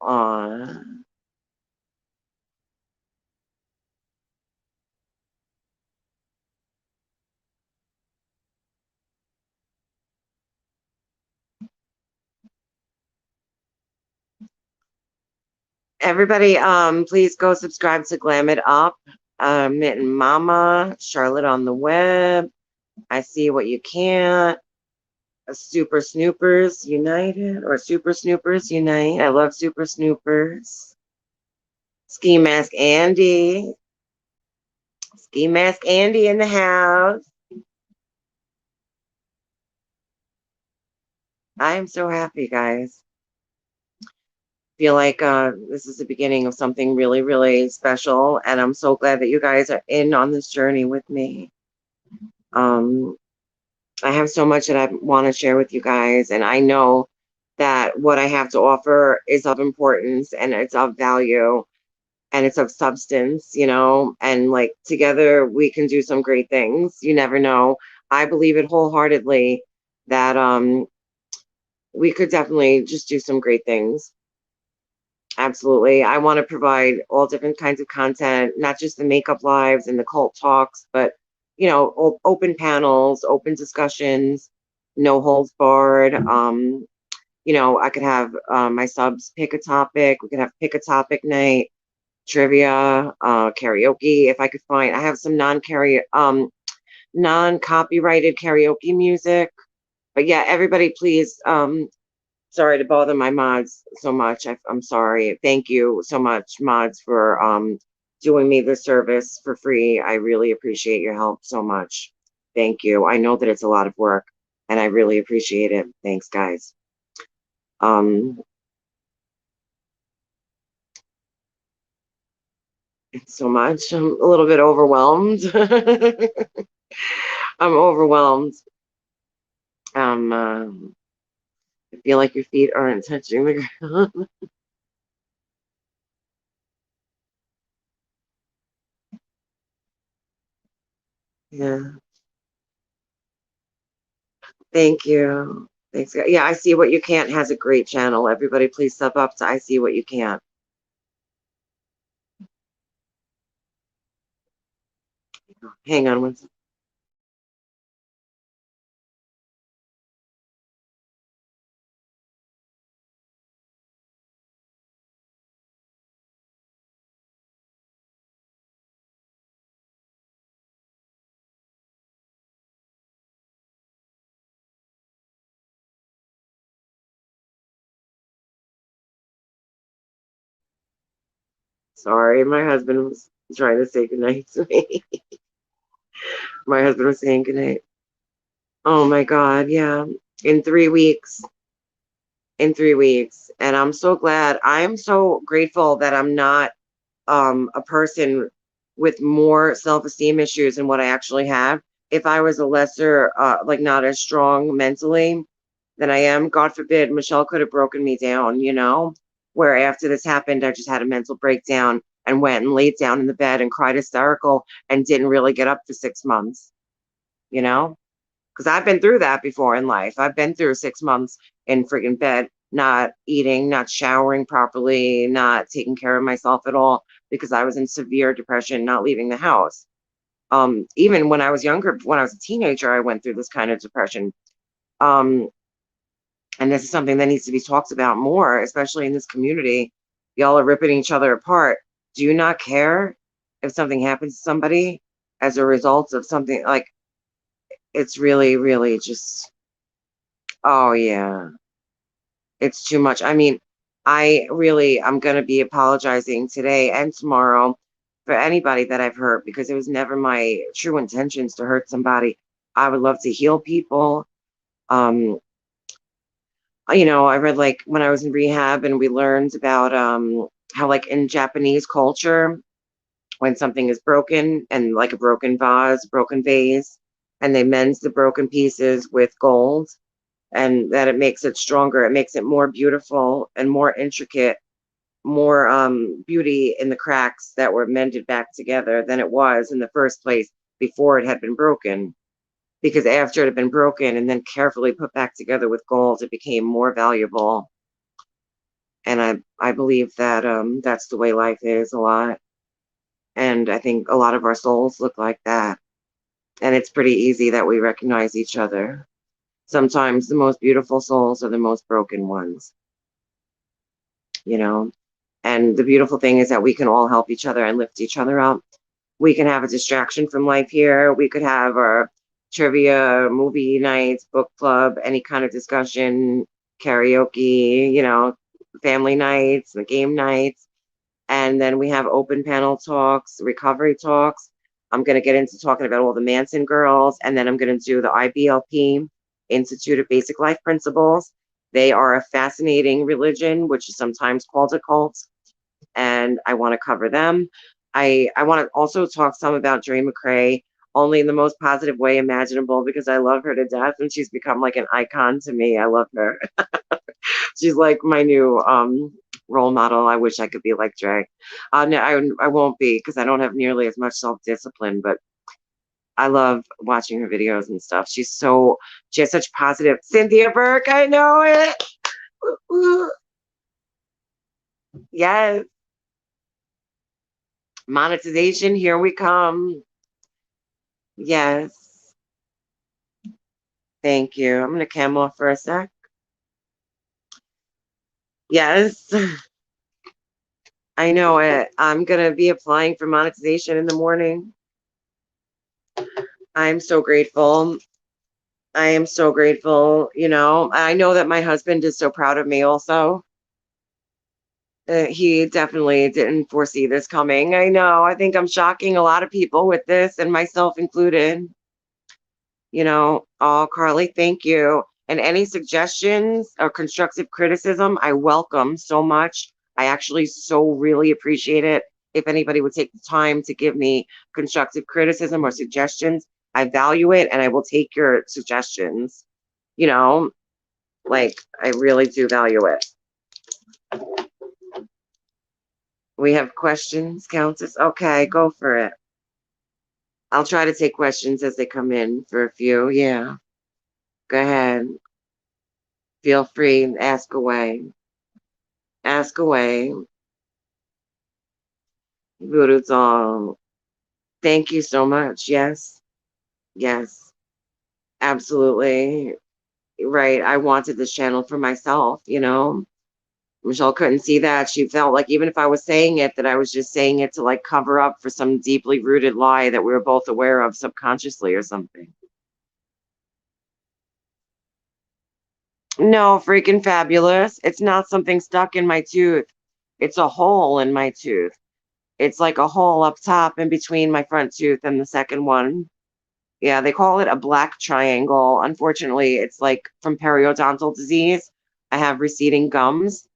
Aw. Everybody, please go subscribe to Glam It Up, Mitten Mama, Charlotte on the Web. I see what you can't. Super Snoopers United or Super Snoopers Unite. I love Super Snoopers. Ski Mask Andy. Ski Mask Andy in the house. I am so happy, guys. Feel like this is the beginning of something really, really special. And I'm so glad that you guys are in on this journey with me. I have so much that I want to share with you guys. And I know that what I have to offer is of importance and it's of value and it's of substance, you know, and like together we can do some great things. You never know. I believe it wholeheartedly that we could definitely just do some great things. Absolutely. I want to provide all different kinds of content, not just the makeup lives and the cult talks, but you know, open panels, open discussions, no holds barred. You know, I could have my subs pick a topic. We could have pick a topic night, trivia, karaoke. If I could find, I have some non-copyrighted karaoke music. But yeah, everybody, please. Sorry to bother my mods so much. I'm sorry. Thank you so much, mods, for doing me the service for free. I really appreciate your help so much. Thank you. I know that it's a lot of work, and I really appreciate it. Thanks, guys. Um, so much. I'm a little bit overwhelmed. I'm overwhelmed. I feel like your feet aren't touching the ground. Yeah. Thank you. Thanks. Yeah, I See What You Can't has a great channel. Everybody, please sub up to I See What You Can't. Hang on one second. Sorry, my husband was trying to say goodnight to me. My husband was saying goodnight. Oh my God, yeah. In 3 weeks. In 3 weeks. And I'm so glad. I'm so grateful that I'm not a person with more self-esteem issues than what I actually have. If I was a lesser, like not as strong mentally than I am, God forbid, Michelle could have broken me down, you know? Where after this happened, I just had a mental breakdown and went and laid down in the bed and cried hysterical and didn't really get up for 6 months, you know? Because I've been through that before in life. I've been through 6 months in freaking bed, not eating, not showering properly, not taking care of myself at all because I was in severe depression, not leaving the house. Even when I was younger, when I was a teenager, I went through this kind of depression. Um, and this is something that needs to be talked about more, especially in this community. Y'all are ripping each other apart. Do you not care if something happens to somebody as a result of something like it's really, really just, oh yeah, it's too much. I mean, I'm going to be apologizing today and tomorrow for anybody that I've hurt because it was never my true intentions to hurt somebody. I would love to heal people. Um, I read like when I was in rehab and we learned about how like in Japanese culture, when something is broken and like a broken vase, broken vase, and they mend the broken pieces with gold and that it makes it stronger. It makes it more beautiful and more intricate, more beauty in the cracks that were mended back together than it was in the first place before it had been broken. Because after it had been broken and then carefully put back together with gold, it became more valuable. And I believe that that's the way life is a lot. And I think a lot of our souls look like that. And it's pretty easy that we recognize each other. Sometimes the most beautiful souls are the most broken ones, you know? And the beautiful thing is that we can all help each other and lift each other up. We can have a distraction from life here. We could have our trivia, movie nights, book club, any kind of discussion, karaoke, family nights, the game nights. And then we have open panel talks, recovery talks. I'm going to get into talking about all the Manson girls. And then I'm going to do the IBLP, Institute of Basic Life Principles. They are a fascinating religion, which is sometimes called a cult. And I want to cover them. I want to also talk some about Dre McCray, only in the most positive way imaginable, because I love her to death and she's become like an icon to me. I love her. She's like my new role model. I wish I could be like Dre. No, I won't be because I don't have nearly as much self-discipline, but I love watching her videos and stuff. She has such positive. Cynthia Burke, I know it. Yes. Monetization, here we come. Yes. Thank you. I'm going to cam off for a sec. Yes. I know it. I'm going to be applying for monetization in the morning. I'm so grateful. I am so grateful. I know that my husband is so proud of me also. He definitely didn't foresee this coming. I know. I think I'm shocking a lot of people with this and myself included. Oh, Carly, thank you. And any suggestions or constructive criticism, I welcome so much. I actually so really appreciate it. If anybody would take the time to give me constructive criticism or suggestions, I value it and I will take your suggestions. You know, like I really do value it. We have questions, Countess. Okay, go for it. I'll try to take questions as they come in for a few. Yeah, go ahead. Feel free, ask away. Ask away. Voodoo doll. Thank you so much. Yes. Yes. Absolutely. Right. I wanted this channel for myself, you know. Michelle couldn't see that. She felt like even if I was saying it, that I was just saying it to like cover up for some deeply rooted lie that we were both aware of subconsciously or something. No, freaking fabulous. It's not something stuck in my tooth. It's a hole in my tooth. It's like a hole up top in between my front tooth and the second one. Yeah, they call it a black triangle. Unfortunately, it's like from periodontal disease. I have receding gums,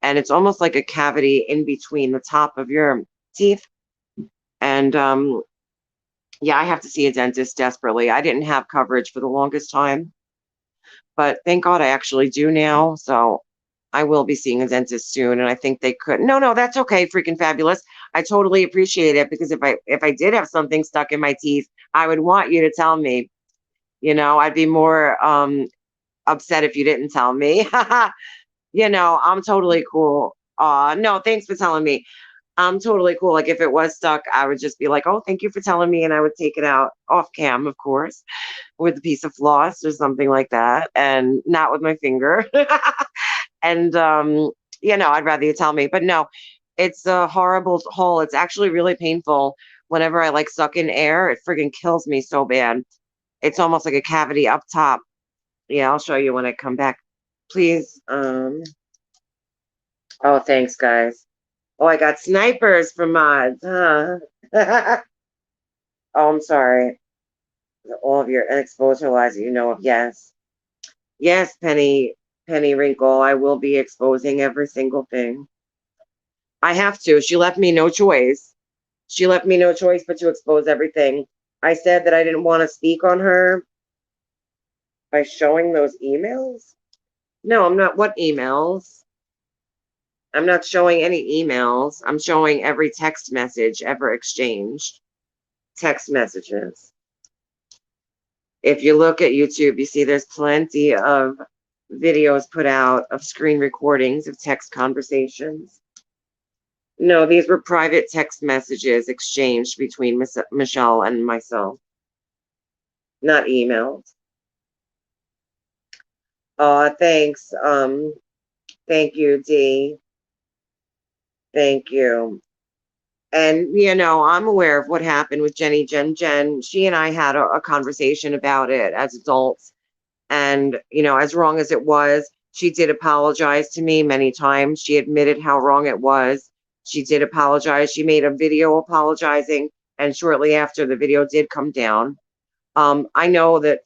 and it's almost like a cavity in between the top of your teeth. And yeah, I have to see a dentist desperately. I didn't have coverage for the longest time, but thank God I actually do now. So I will be seeing a dentist soon, and I think they could. No, no, that's okay. Freaking fabulous. I totally appreciate it because if I did have something stuck in my teeth, I would want you to tell me. You know, I'd be more upset if you didn't tell me. You know, I'm totally cool. No, thanks for telling me. I'm totally cool. Like if it was stuck, I would just be like, "Oh, thank you for telling me," and I would take it out off cam, of course, with a piece of floss or something like that, and not with my finger. And you know, I'd rather you tell me. But no, it's a horrible hole. It's actually really painful. Whenever I like suck in air, it friggin' kills me so bad. It's almost like a cavity up top. Yeah, I'll show you when I come back. Please. Oh, thanks, guys. Oh, I got snipers for mods. Huh? Oh, I'm sorry. All of your exposure lies that you know of. Yes. Yes, Penny Wrinkle. I will be exposing every single thing. I have to. She left me no choice. She left me no choice but to expose everything. I said that I didn't want to speak on her by showing those emails. No, I'm not. What emails? I'm not showing any emails. I'm showing every text message ever exchanged. Text messages. If you look at YouTube, you see there's plenty of videos put out of screen recordings of text conversations. No, these were private text messages exchanged between Michelle and myself, not emails. Thanks. Thank you, Dee. Thank you. And you know, I'm aware of what happened with Jen. She and I had a conversation about it as adults. And, you know, as wrong as it was, she did apologize to me many times. She admitted how wrong it was. She did apologize. She made a video apologizing. And shortly after, the video did come down. I know that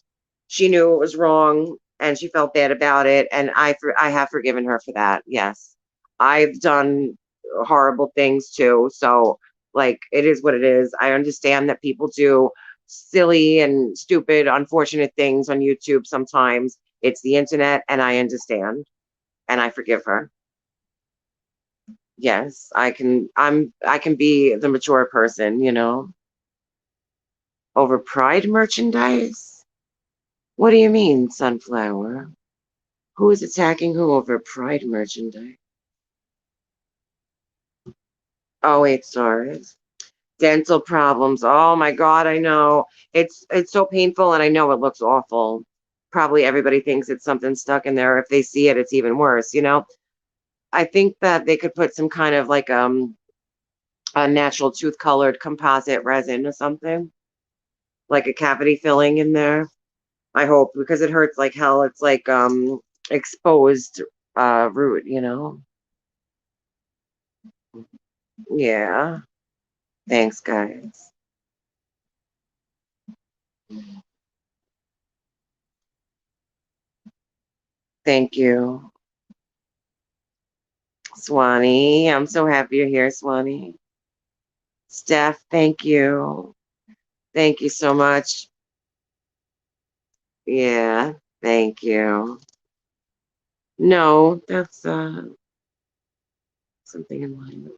she knew it was wrong and she felt bad about it. And I have forgiven her for that. Yes. I've done horrible things too. So, like, it is what it is. I understand that people do silly and stupid, unfortunate things on YouTube sometimes. It's the internet, and I understand, and I forgive her. Yes, I can be the mature person, you know. Over Pride merchandise? What do you mean, Sunflower? Who is attacking who over Pride merchandise? Oh, wait, sorry. Dental problems. Oh my God, I know. It's so painful and I know it looks awful. Probably everybody thinks it's something stuck in there. If they see it, it's even worse, you know? I think that they could put some kind of like a natural tooth colored composite resin or something, like a cavity filling in there. I hope because it hurts like hell. It's like exposed root, you know? Yeah. Thanks, guys. Thank you. Swanee, I'm so happy you're here, Swanee. Steph, thank you. Thank you so much. Yeah, thank you. No, that's something in line.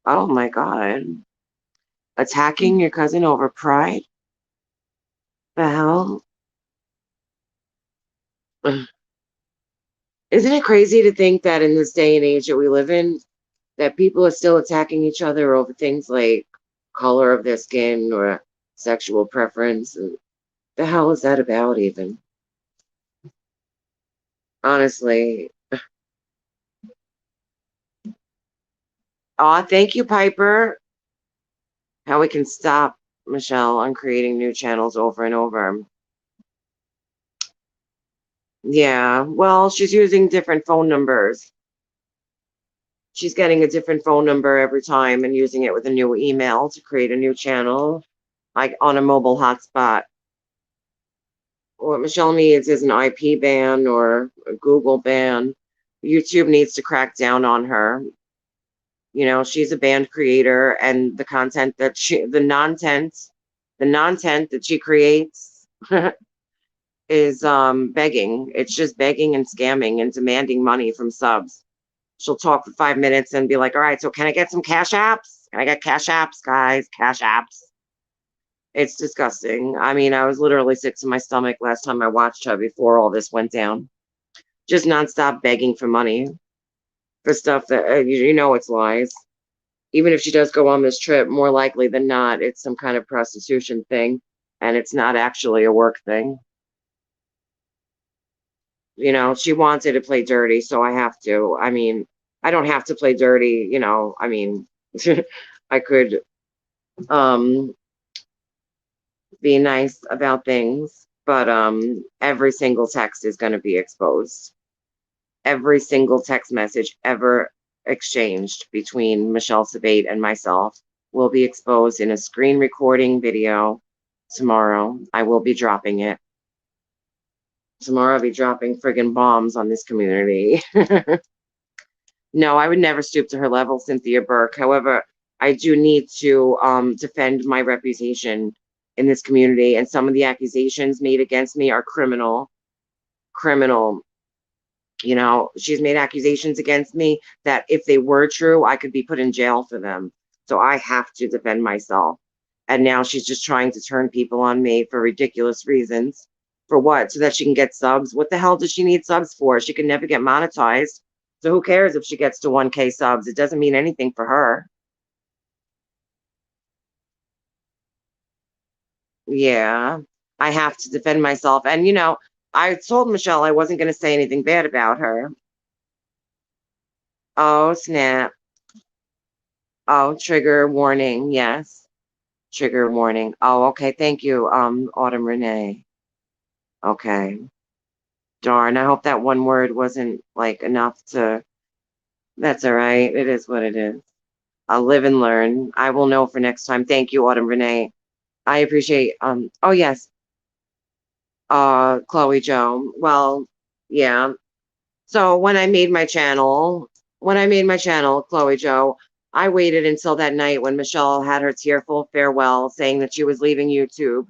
Oh my God. Attacking your cousin over pride? The hell? Isn't it crazy to think that in this day and age that we live in, that people are still attacking each other over things like color of their skin or sexual preference? The hell is that about, even? Honestly. Aw, thank you, Piper. How we can stop Michelle on creating new channels over and over. Yeah, well, she's using different phone numbers. She's getting a different phone number every time and using it with a new email to create a new channel, like on a mobile hotspot. What Michelle needs is an IP ban or a Google ban. YouTube needs to crack down on her. You know, she's a band creator, and the content that the nontent that she creates is begging. It's just begging and scamming and demanding money from subs. She'll talk for 5 minutes and be like, all right, so can I get some cash apps? Can I get cash apps, guys? Cash apps. It's disgusting. I mean, I was literally sick to my stomach last time I watched her before all this went down. Just nonstop begging for money for stuff that you know it's lies. Even if she does go on this trip, more likely than not, it's some kind of prostitution thing, and it's not actually a work thing. You know, she wanted to play dirty, so I have to. I mean, I don't have to play dirty, you know. I mean, I could um be nice about things, but every single text is going to be exposed. Every single text message ever exchanged between Michelle Sabate and myself will be exposed in a screen recording video tomorrow. I will be dropping it. Tomorrow I'll be dropping friggin' bombs on this community. No, I would never stoop to her level, Cynthia Burke. However, I do need to defend my reputation in this community, and some of the accusations made against me are criminal. Criminal. You know, she's made accusations against me that if they were true, I could be put in jail for them. So I have to defend myself. And now she's just trying to turn people on me for ridiculous reasons. For what? So that she can get subs? What the hell does she need subs for? She can never get monetized. So who cares if she gets to 1K subs? It doesn't mean anything for her. Yeah, I have to defend myself. And, you know, I told Michelle I wasn't going to say anything bad about her. Oh, snap. Oh, trigger warning. Yes. Trigger warning. Oh, okay. Thank you, Autumn Renee. Okay. Darn. I hope that one word wasn't like enough to. That's all right. It is what it is. I'll live and learn. I will know for next time. Thank you, Autumn Renee. I appreciate oh yes, Chloe Joe. Well, yeah. So when I made my channel, Chloe Joe, I waited until that night when Michelle had her tearful farewell saying that she was leaving YouTube,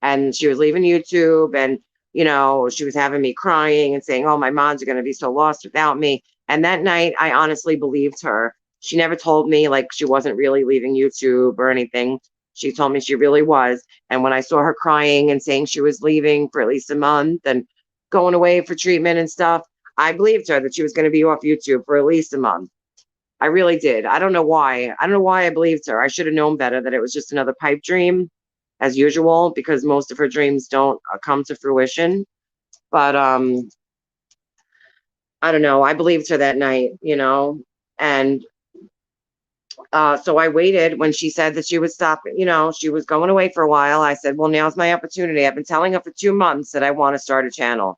and she was leaving YouTube, and you know, she was having me crying and saying, "Oh, my moms are going to be so lost without me." And that night, I honestly believed her. She never told me like she wasn't really leaving YouTube or anything. She told me she really was. And when I saw her crying and saying she was leaving for at least a month and going away for treatment and stuff, I believed her that she was going to be off YouTube for at least a month. I really did. I don't know why. I don't know why I believed her. I should have known better that it was just another pipe dream, as usual, because most of her dreams don't come to fruition. But I don't know. I believed her that night, you know, and so I waited when she said that she would stop. You know, she was going away for a while. I said, "Well, now's my opportunity." I've been telling her for 2 months that I want to start a channel.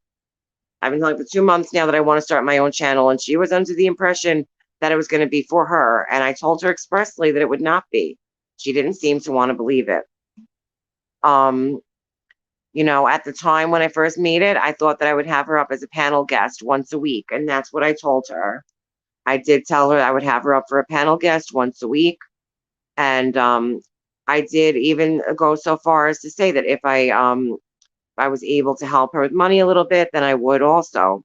I've been telling her for 2 months now that I want to start my own channel, and she was under the impression that it was going to be for her. And I told her expressly that it would not be. She didn't seem to want to believe it. Um, you know, at the time when I first made it, I thought that I would have her up as a panel guest once a week, and that's what I told her. I did tell her I would have her up for a panel guest once a week, and I did even go so far as to say that if I was able to help her with money a little bit, then I would also.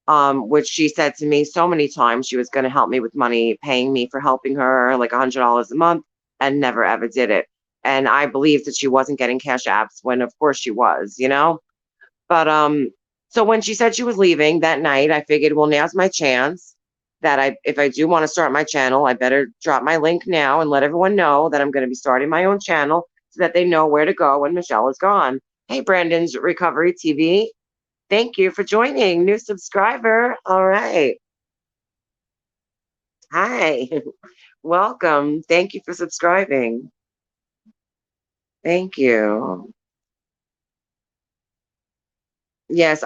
Which she said to me so many times she was going to help me with money, paying me for helping her like $100 a month, and never ever did it. And I believed that she wasn't getting cash apps when, of course, she was, you know. But So when she said she was leaving that night, I figured, well, now's my chance that if I do want to start my channel, I better drop my link now and let everyone know that I'm going to be starting my own channel so that they know where to go when Michelle is gone. Hey, Brandon's Recovery TV. Thank you for joining. New subscriber. All right. Hi. Welcome. Thank you for subscribing. Thank you. Yes,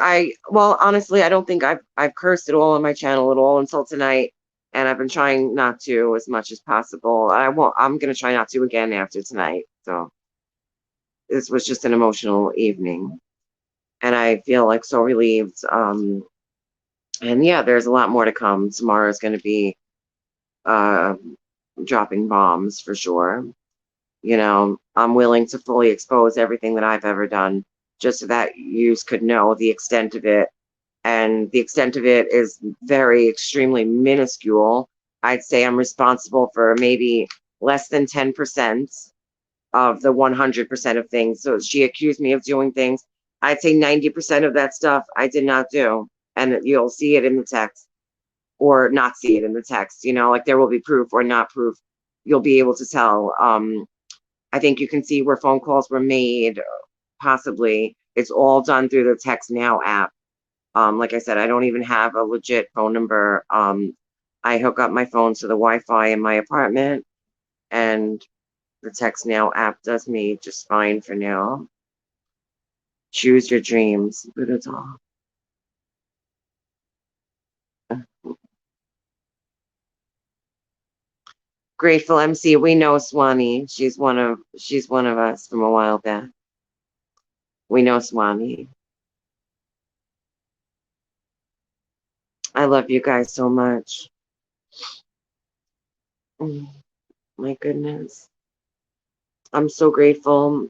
well, honestly, I don't think I've cursed at all on my channel at all until tonight, and I've been trying not to as much as possible. I'm gonna try not to again after tonight. So this was just an emotional evening, and I feel like so relieved. And yeah, there's a lot more to come. Tomorrow is gonna be uh dropping bombs for sure. You know, I'm willing to fully expose everything that I've ever done just so that you could know the extent of it. And the extent of it is very extremely minuscule. I'd say I'm responsible for maybe less than 10% of the 100% of things. So she accused me of doing things. I'd say 90% of that stuff I did not do. And you'll see it in the text or not see it in the text. You know, like there will be proof or not proof. You'll be able to tell. I think you can see where phone calls were made, possibly. It's all done through the Text Now app. Like I said, I don't even have a legit phone number. I hook up my phone to the Wi-Fi in my apartment, and the Text Now app does me just fine for now. Choose your dreams. Buddha. Grateful MC, we know Swanee. She's one of us from a while back. We know Swanee. I love you guys so much. My goodness. I'm so grateful.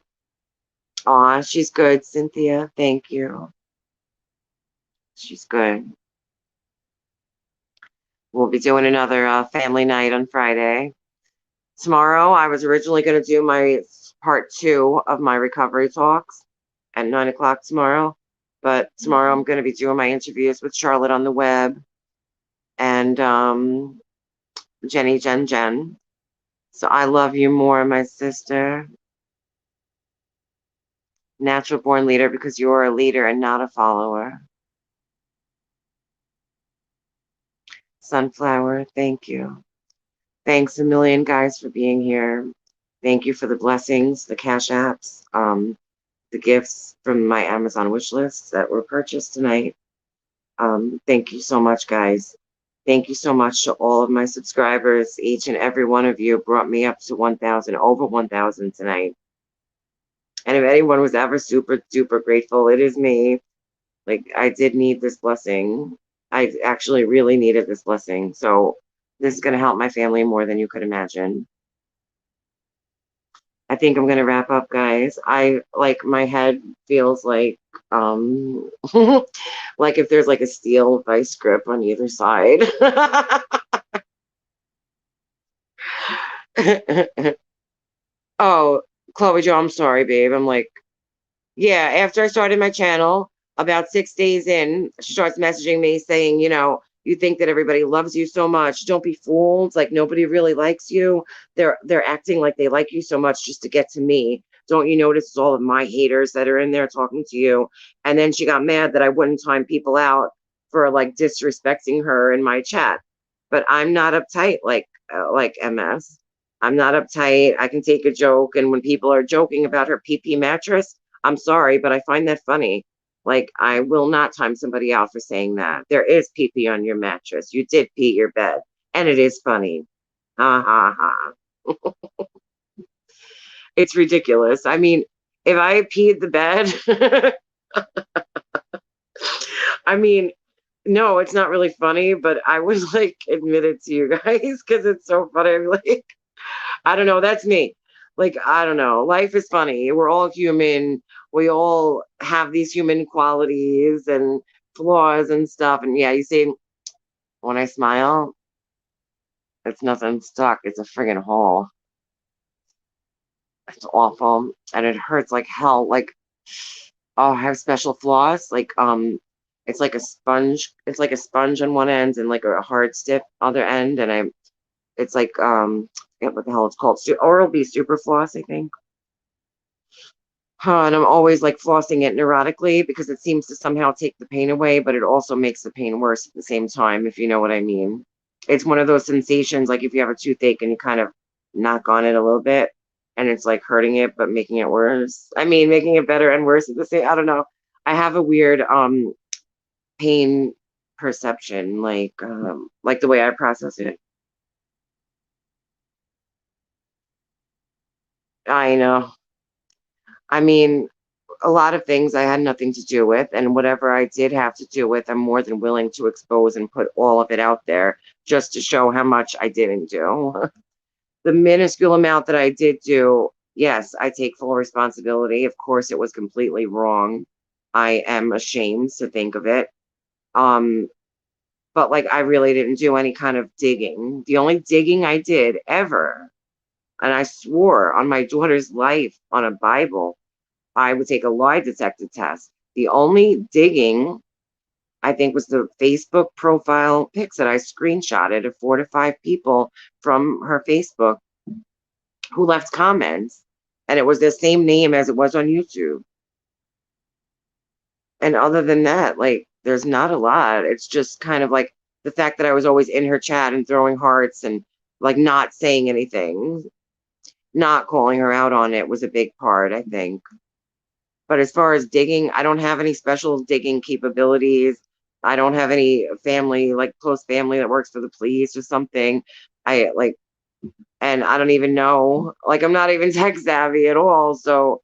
Aw, she's good, Cynthia. Thank you. She's good. We'll be doing another family night on Friday. Tomorrow, I was originally going to do my part 2 of my recovery talks at 9 o'clock tomorrow. But tomorrow, I'm going to be doing my interviews with Charlotte on the web and Jen. So I love you more, my sister. Natural born leader because you are a leader and not a follower. Sunflower, thank you. Thanks a million, guys, for being here. Thank you for the blessings, the cash apps, the gifts from my Amazon wish lists that were purchased tonight. Thank you so much, guys. Thank you so much to all of my subscribers. Each and every one of you brought me up to 1,000, over 1,000 tonight. And if anyone was ever super duper grateful, it is me. Like, I did need this blessing. I actually really needed this blessing. So this is going to help my family more than you could imagine. I think I'm going to wrap up, guys. My head feels like, like if there's like a steel vice grip on either side. Oh, Chloe Joe, I'm sorry, babe. I'm like, yeah, after I started my channel, about 6 days in, she starts messaging me saying, you know, you think that everybody loves you so much. Don't be fooled. Like nobody really likes you. They're acting like they like you so much just to get to me. Don't you notice all of my haters that are in there talking to you? And then she got mad that I wouldn't time people out for like disrespecting her in my chat. But I'm not uptight like MS. I'm not uptight. I can take a joke, and when people are joking about her PP mattress, I'm sorry, but I find that funny. Like, I will not time somebody out for saying that. There is pee pee on your mattress. You did pee your bed. And it is funny. Ha ha ha. It's ridiculous. I mean, if I peed the bed, I mean, no, it's not really funny, but I would like admit it to you guys because it's so funny. I'm like, I don't know. That's me. Like, I don't know. Life is funny. We're all human. We all have these human qualities and flaws and stuff. And yeah, you see, when I smile, it's nothing stuck. It's a friggin' hole. It's awful. And it hurts like hell. Like, oh, I have special flaws. Like, It's like a sponge. It's like a sponge on one end and like a hard stiff other end. And it's like, I forget what the hell it's called. Oral-B Super Floss, I think. And I'm always like flossing it neurotically because it seems to somehow take the pain away, but it also makes the pain worse at the same time, if you know what I mean. It's one of those sensations, like if you have a toothache and you kind of knock on it a little bit and it's like hurting it, but making it worse. I mean, making it better and worse at the same, I don't know. I have a weird pain perception, like the way I process it. I know. I mean, a lot of things I had nothing to do with, and whatever I did have to do with, I'm more than willing to expose and put all of it out there just to show how much I didn't do. The minuscule amount that I did do, yes, I take full responsibility. Of course, it was completely wrong. I am ashamed to think of it. Um, but like I really didn't do any kind of digging. The only digging I did ever, and I swore on my daughter's life on a Bible, I would take a lie detector test. The only digging, I think, was the Facebook profile pics that I screenshotted of 4 to 5 people from her Facebook who left comments. And it was the same name as it was on YouTube. And other than that, like, there's not a lot. It's just kind of like the fact that I was always in her chat and throwing hearts and like not saying anything, not calling her out on it was a big part, I think. But as far as digging, I don't have any special digging capabilities. I don't have any family, like close family that works for the police or something. I like, and I don't even know, like, I'm not even tech savvy at all. So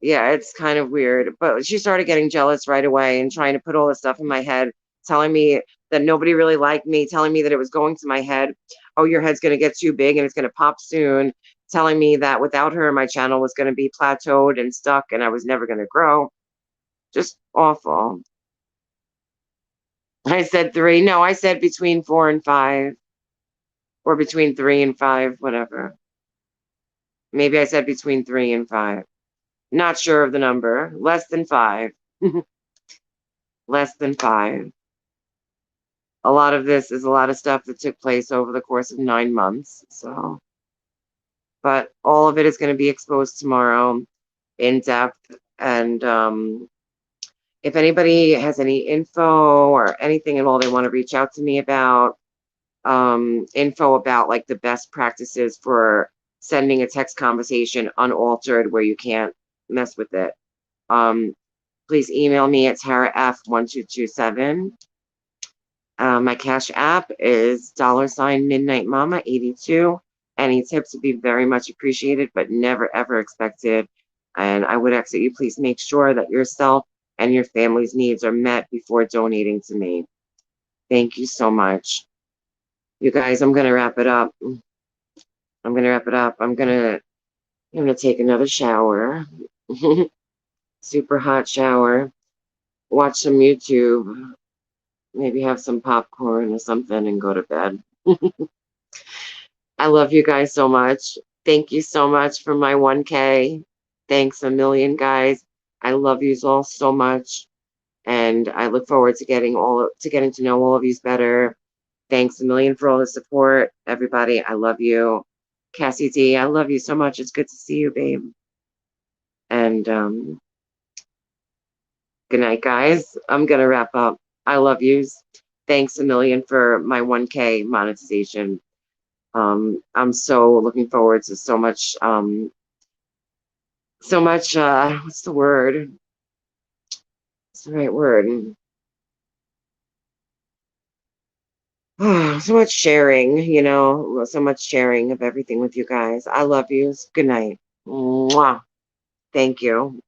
yeah, it's kind of weird. But she started getting jealous right away and trying to put all this stuff in my head, telling me that nobody really liked me, telling me that it was going to my head. Oh, your head's going to get too big and it's going to pop soon. Telling me that without her, my channel was going to be plateaued and stuck and I was never going to grow. Just awful. I said 3. No, I said between 4 and 5, or between 3 and 5, whatever. Maybe I said between 3 and 5. Not sure of the number. Less than 5. Less than 5. A lot of this is a lot of stuff that took place over the course of 9 months. So, but all of it is going to be exposed tomorrow in depth. And if anybody has any info or anything at all they want to reach out to me about, info about like the best practices for sending a text conversation unaltered where you can't mess with it, please email me at TaraF1227. My Cash App is $midnightmama82. Any tips would be very much appreciated, but never ever expected. And I would ask that you please make sure that yourself and your family's needs are met before donating to me. Thank you so much. You guys, I'm gonna wrap it up. I'm gonna wrap it up. I'm gonna take another shower. Super hot shower. Watch some YouTube. Maybe have some popcorn or something and go to bed. I love you guys so much. Thank you so much for my 1K. Thanks a million, guys. I love you all so much. And I look forward to getting to know all of you better. Thanks a million for all the support. Everybody, I love you. Cassie D, I love you so much. It's good to see you, babe. And good night, guys. I'm going to wrap up. I love yous. Thanks a million for my 1K monetization. I'm so looking forward to so much, what's the word? What's the right word? So much sharing, so much sharing of everything with you guys. I love yous. Good night. Mwah. Thank you.